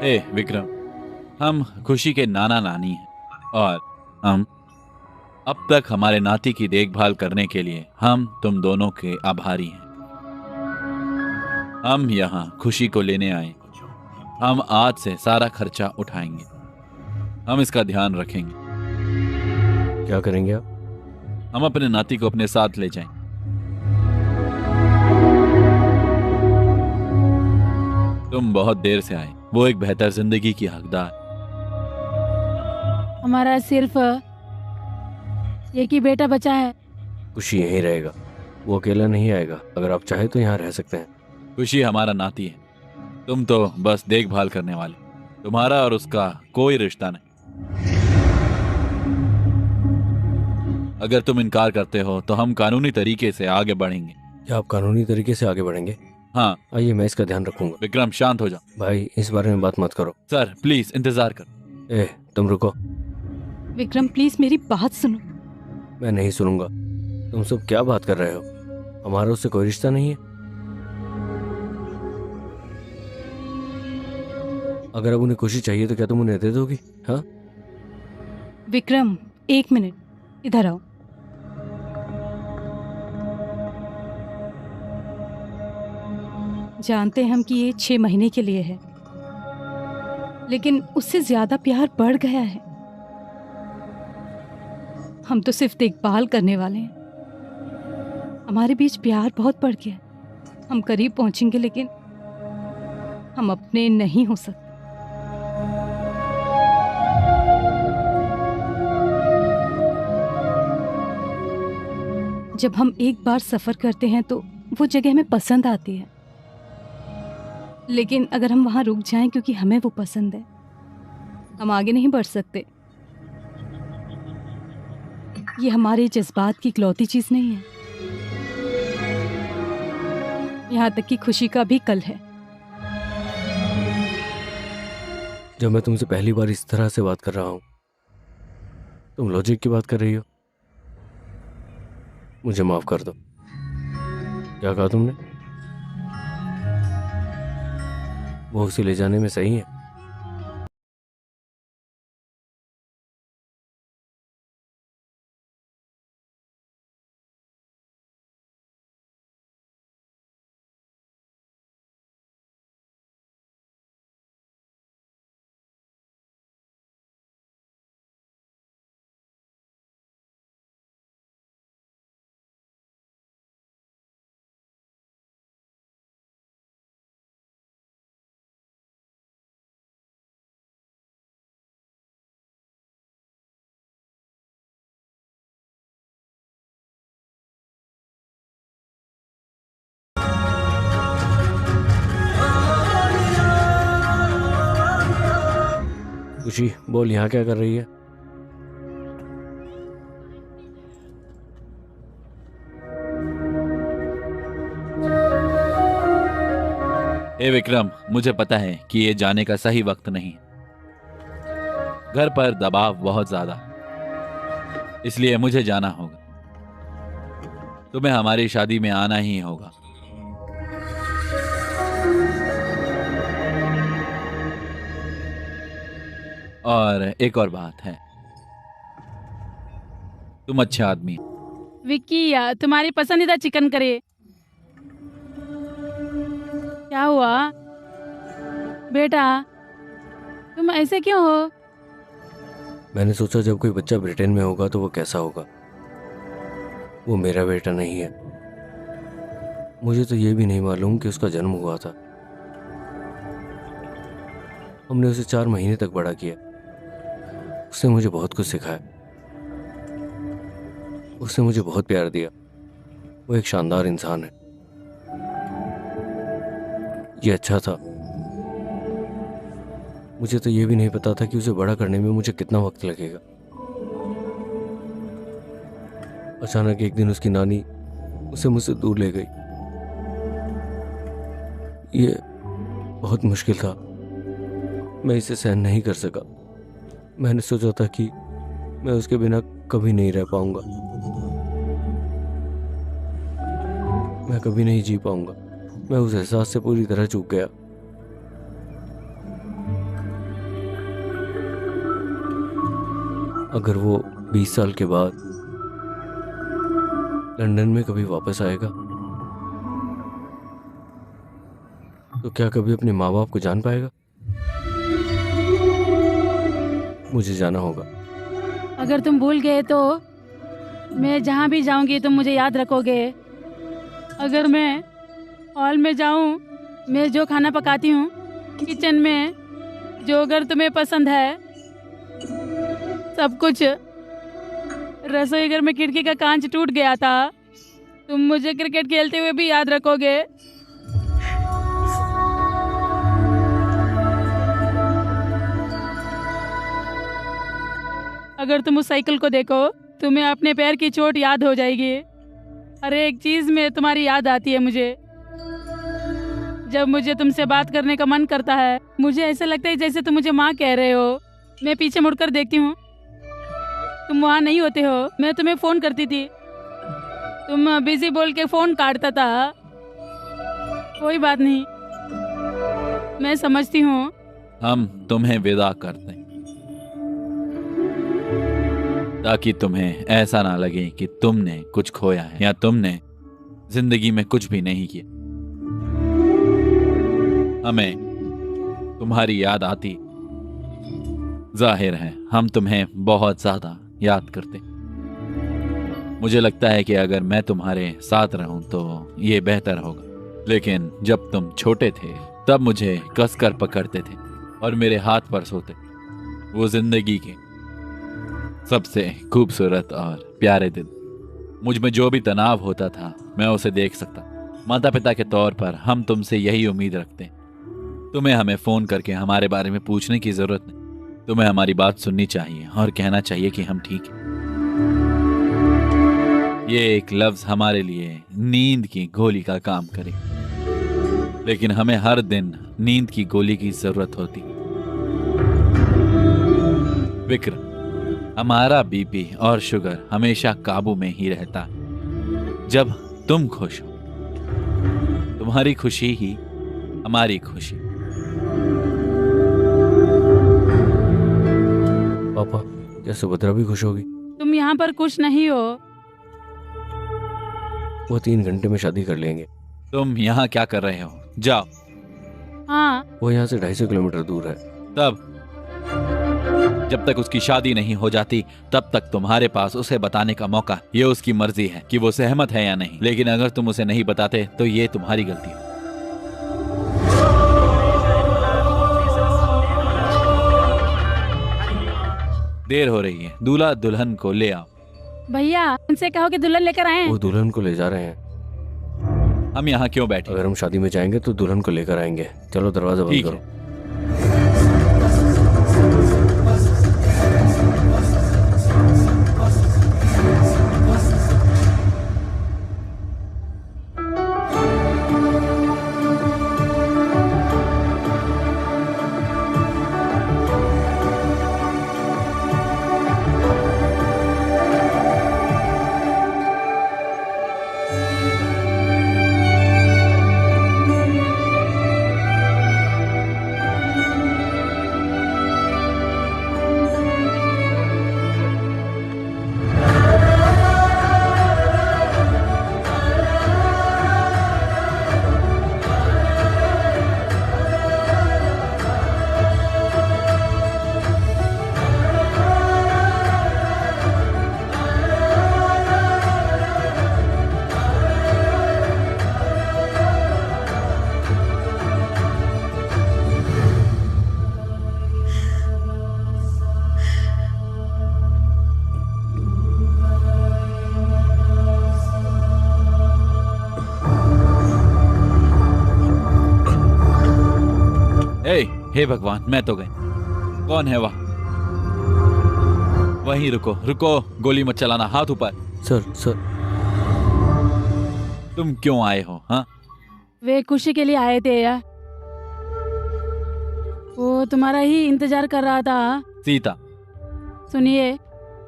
ए विक्रम, हम खुशी के नाना नानी हैं और हम अब तक हमारे नाती की देखभाल करने के लिए हम तुम दोनों के आभारी हैं। हम यहाँ खुशी को लेने आए। हम आज से सारा खर्चा उठाएंगे। हम इसका ध्यान रखेंगे। क्या करेंगे आप? हम अपने नाती को अपने साथ ले जाएंगे। तुम बहुत देर से आए। वो एक बेहतर जिंदगी की हकदार। हमारा सिर्फ एक ही बेटा बचा है। खुशी यहीं रहेगा, वो अकेला नहीं आएगा। अगर आप चाहे तो यहाँ रह सकते हैं। खुशी हमारा नाती है, तुम तो बस देखभाल करने वाले। तुम्हारा और उसका कोई रिश्ता नहीं। अगर तुम इनकार करते हो तो हम कानूनी तरीके से आगे बढ़ेंगे। क्या आप कानूनी तरीके से आगे बढ़ेंगे? हाँ। आइए, मैं इसका ध्यान रखूंगा। विक्रम, शांत हो जाओ। भाई, इस बारे में बात मत करो। सर प्लीज इंतजार करो। तुम रुको। विक्रम प्लीज मेरी बात सुनो। मैं नहीं सुनूंगा। तुम सब क्या बात कर रहे हो? हमारा उससे कोई रिश्ता नहीं है। अगर अब उन्हें खुशी चाहिए तो क्या तुम उन्हें दे दोगी? हाँ? विक्रम, एक मिनट, इधर आओ। जानते हैं हम कि ये 6 महीने के लिए है, लेकिन उससे ज्यादा प्यार बढ़ गया है। हम तो सिर्फ देखभाल करने वाले हैं। हमारे बीच प्यार बहुत बढ़ गया है। हम करीब पहुंचेंगे, लेकिन हम अपने नहीं हो सकते। जब हम एक बार सफर करते हैं तो वो जगह हमें पसंद आती है, लेकिन अगर हम वहां रुक जाएं क्योंकि हमें वो पसंद है, हम आगे नहीं बढ़ सकते। ये हमारे जज्बात की इकलौती चीज नहीं है। यहाँ तक कि खुशी का भी कल है। जब मैं तुमसे पहली बार इस तरह से बात कर रहा हूं, तुम लॉजिक की बात कर रही हो। मुझे माफ कर दो। क्या कहा तुमने? वो उसे ले जाने में सही है? खुशी, बोल, यहाँ क्या कर रही है? हे विक्रम, मुझे पता है कि ये जाने का सही वक्त नहीं है। घर पर दबाव बहुत ज्यादा, इसलिए मुझे जाना होगा। तुम्हें हमारी शादी में आना ही होगा। और एक और बात है, तुम अच्छे आदमी हो। विक्की, तुम्हारी पसंदीदा चिकन करी। क्या हुआ बेटा, तुम ऐसे क्यों हो? मैंने सोचा जब कोई बच्चा ब्रिटेन में होगा तो वो कैसा होगा। वो मेरा बेटा नहीं है। मुझे तो ये भी नहीं मालूम कि उसका जन्म हुआ था। हमने उसे 4 महीने तक बड़ा किया। उसने मुझे बहुत कुछ सिखाया। उसने मुझे बहुत प्यार दिया। वो एक शानदार इंसान है। ये अच्छा था। मुझे तो ये भी नहीं पता था कि उसे बड़ा करने में मुझे कितना वक्त लगेगा। अचानक एक दिन उसकी नानी उसे मुझसे दूर ले गई। ये बहुत मुश्किल था। मैं इसे सहन नहीं कर सका। मैंने सोचा था कि मैं उसके बिना कभी नहीं रह पाऊंगा। मैं कभी नहीं जी पाऊंगा। मैं उस एहसास से पूरी तरह चूक गया। अगर वो 20 साल के बाद लंदन में कभी वापस आएगा तो क्या कभी अपने माँ बाप को जान पाएगा? मुझे जाना होगा। अगर तुम भूल गए तो मैं जहाँ भी जाऊंगी तुम मुझे याद रखोगे। अगर मैं हॉल में जाऊं, मैं जो खाना पकाती हूँ किचन में, जो अगर तुम्हें पसंद है सब कुछ, रसोई घर में खिड़की का कांच टूट गया था, तुम मुझे क्रिकेट खेलते हुए भी याद रखोगे। अगर तुम उस साइकिल को देखो तुम्हें अपने पैर की चोट याद हो जाएगी। हर एक चीज में तुम्हारी याद आती है मुझे। जब मुझे तुमसे बात करने का मन करता है मुझे ऐसा लगता है जैसे तुम मुझे माँ कह रहे हो। मैं पीछे मुड़कर देखती हूँ, तुम वहाँ नहीं होते हो। मैं तुम्हें फोन करती थी, तुम बिजी बोल के फोन काटता था। कोई बात नहीं, मैं समझती हूँ। हम तुम्हें विदा करते हैं ताकि तुम्हें ऐसा ना लगे कि तुमने कुछ खोया है या तुमने जिंदगी में कुछ भी नहीं किया। हमें तुम्हारी याद आती, जाहिर है हम तुम्हें बहुत ज्यादा याद करते। मुझे लगता है कि अगर मैं तुम्हारे साथ रहूं तो ये बेहतर होगा। लेकिन जब तुम छोटे थे तब मुझे कसकर पकड़ते थे और मेरे हाथ पर सोते। वो जिंदगी के सबसे खूबसूरत और प्यारे दिन। मुझ में जो भी तनाव होता था मैं उसे देख सकता। माता पिता के तौर पर हम तुमसे यही उम्मीद रखते हैं। तुम्हें हमें फोन करके हमारे बारे में पूछने की जरूरत नहीं। तुम्हें हमारी बात सुननी चाहिए और कहना चाहिए कि हम ठीक हैं। ये एक लफ्ज हमारे लिए नींद की गोली का काम करे, लेकिन हमें हर दिन नींद की गोली की जरूरत होती। विक्रम, हमारा बीपी और शुगर हमेशा काबू में ही रहता जब तुम खुश हो। तुम्हारी खुशी ही हमारी खुशी। पापा, क्या सुभद्रा भी खुश होगी? तुम यहाँ पर खुश नहीं हो। वो 3 घंटे में शादी कर लेंगे। तुम यहाँ क्या कर रहे हो? जाओ। हाँ, वो यहाँ से 250 किलोमीटर दूर है। तब जब तक उसकी शादी नहीं हो जाती तब तक तुम्हारे पास उसे बताने का मौका। ये उसकी मर्जी है कि वो सहमत है या नहीं। लेकिन अगर तुम उसे नहीं बताते तो ये तुम्हारी गलती है। देर हो रही है, दूल्हा दुल्हन को ले आओ। भैया उनसे कहो कि दुल्हन लेकर आए। वो दुल्हन को ले जा रहे हैं। हम यहाँ क्यों बैठे? अगर हम शादी में जाएंगे तो दुल्हन को लेकर आएंगे। चलो दरवाजा बंद ठीक करो। है। हे भगवान, मैं तो गई। कौन है वह? वहीं रुको, रुको, गोली मत चलाना, हाथ ऊपर। सर तुम क्यों आए हो? हाँ, वे खुशी के लिए आए थे यार, वो तुम्हारा ही इंतजार कर रहा था। सीता, सुनिए,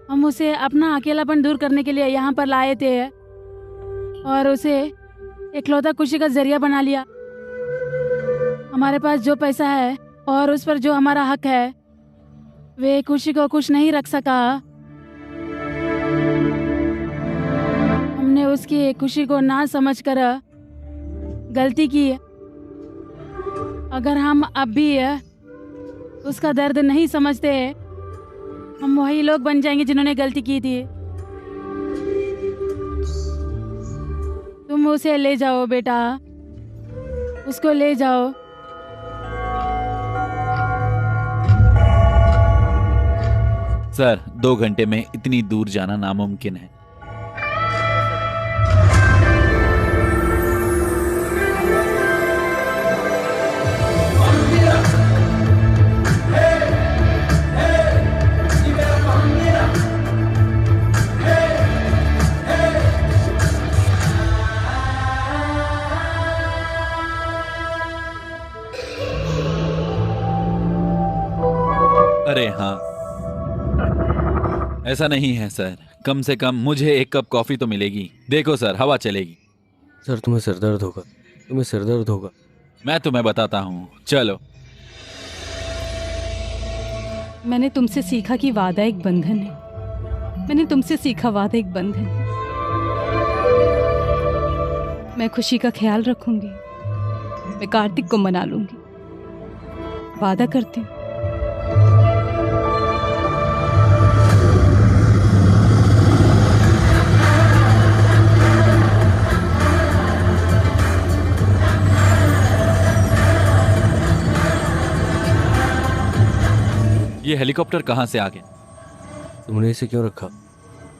हम उसे अपना अकेलापन दूर करने के लिए यहाँ पर लाए थे और उसे इकलौता खुशी का जरिया बना लिया। हमारे पास जो पैसा है और उस पर जो हमारा हक है, वे खुशी को खुश नहीं रख सका। हमने उसकी खुशी को ना समझकर गलती की। अगर हम अब भी उसका दर्द नहीं समझते, हम वही लोग बन जाएंगे जिन्होंने गलती की थी। तुम उसे ले जाओ बेटा, उसको ले जाओ। सर 2 घंटे में इतनी दूर जाना नामुमकिन है। अरे हाँ, ऐसा नहीं है सर, कम से कम मुझे एक कप कॉफी तो मिलेगी। देखो सर, हवा चलेगी। सर तुम्हें सिरदर्द होगा। मैं तुम्हें बताता हूँ, चलो। मैंने तुमसे सीखा कि वादा एक बंधन है। मैंने तुमसे सीखा वादा एक बंधन है। मैं खुशी का ख्याल रखूंगी, मैं कार्तिक को मना लूंगी, वादा करती हूँ। ये हेलीकॉप्टर कहाँ से आ गया? तुमने इसे क्यों रखा?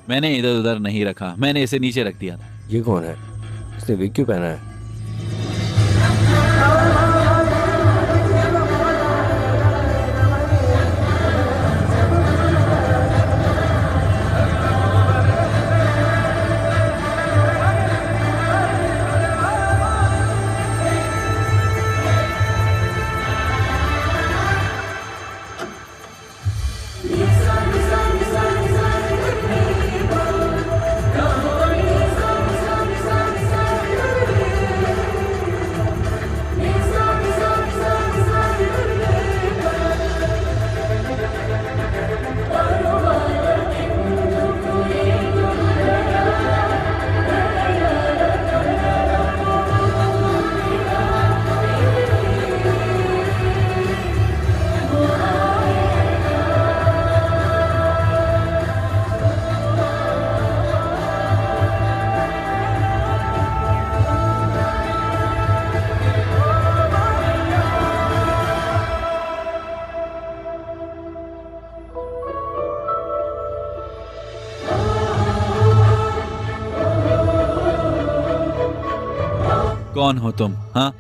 मैंने इधर उधर नहीं रखा, मैंने इसे नीचे रख दिया था। ये कौन है? इसने विग क्यों पहना है? कौन हो तुम? हाँ,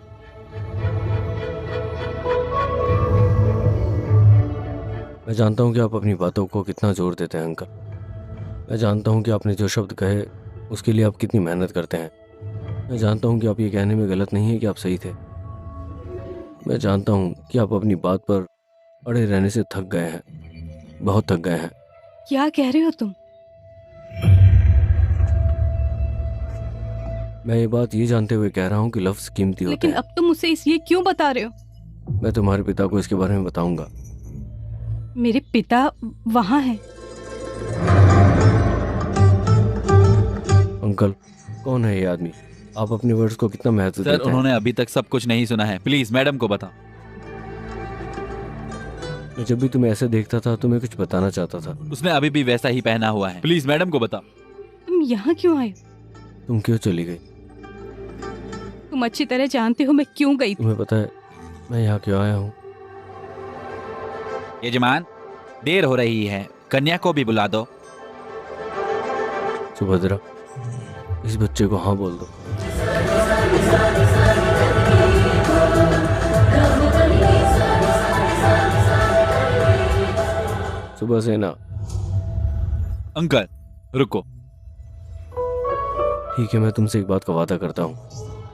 मैं जानता हूँ कि आप अपनी बातों को कितना जोर देते हैं अंकल। मैं जानता हूँ कि आपने जो शब्द कहे उसके लिए आप कितनी मेहनत करते हैं। मैं जानता हूँ कि आप ये कहने में गलत नहीं है कि आप सही थे। मैं जानता हूँ कि आप अपनी बात पर अड़े रहने से थक गए हैं, बहुत थक गए हैं। क्या कह रहे हो तुम? मैं ये बात ये जानते हुए कह रहा हूँ कि लफ्ज़ कीमती होते लेकिन हैं। अब तुम मुझसे ये क्यों बता रहे हो? मैं तुम्हारे पिता को इसके बारे में बताऊंगा। मेरे पिता वहाँ हैं। अंकल, कौन है ये आदमी? आप अपने वर्ड्स को कितना महत्व सर देते हैं? उन्होंने अभी तक सब कुछ नहीं सुना है। प्लीज मैडम को बताओ। मैं जब भी तुम्हें ऐसे देखता था तो मैं कुछ बताना चाहता था। उसने अभी भी वैसा ही पहना हुआ है। प्लीज मैडम को बताओ। तुम यहाँ क्यों आए? तुम क्यों चली गई? तुम अच्छी तरह जानते हो मैं क्यों गई थी। तुम्हें पता है मैं यहाँ क्यों आया हूँ? यजमान, देर हो रही है, कन्या को भी बुला दो। सुभद्रा, इस बच्चे को हाँ बोल दो। सुबह से ना। अंकल रुको। ठीक है, मैं तुमसे एक बात का वादा करता हूँ,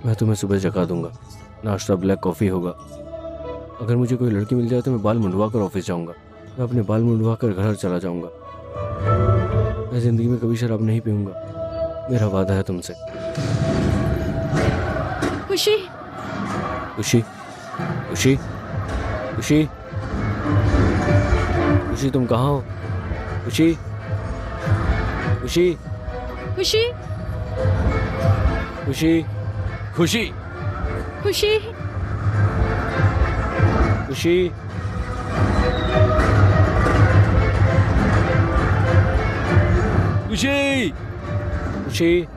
मैं तुम्हें सुबह जगा दूंगा। नाश्ता ब्लैक कॉफ़ी होगा। अगर मुझे कोई लड़की मिल जाए तो मैं बाल मुंडवा कर ऑफिस जाऊँगा। मैं अपने बाल मुंडवा कर घर चला जाऊँगा। मैं ज़िंदगी में कभी शराब नहीं पीऊँगा, मेरा वादा है तुमसे। खुशी, खुशी, खुशी, खुशी, खुशी, तुम कहाँ हो? खुशी, खुशी, खुशी, खुशी, खुशी, खुशी, खुशी, खुशी, खुशी,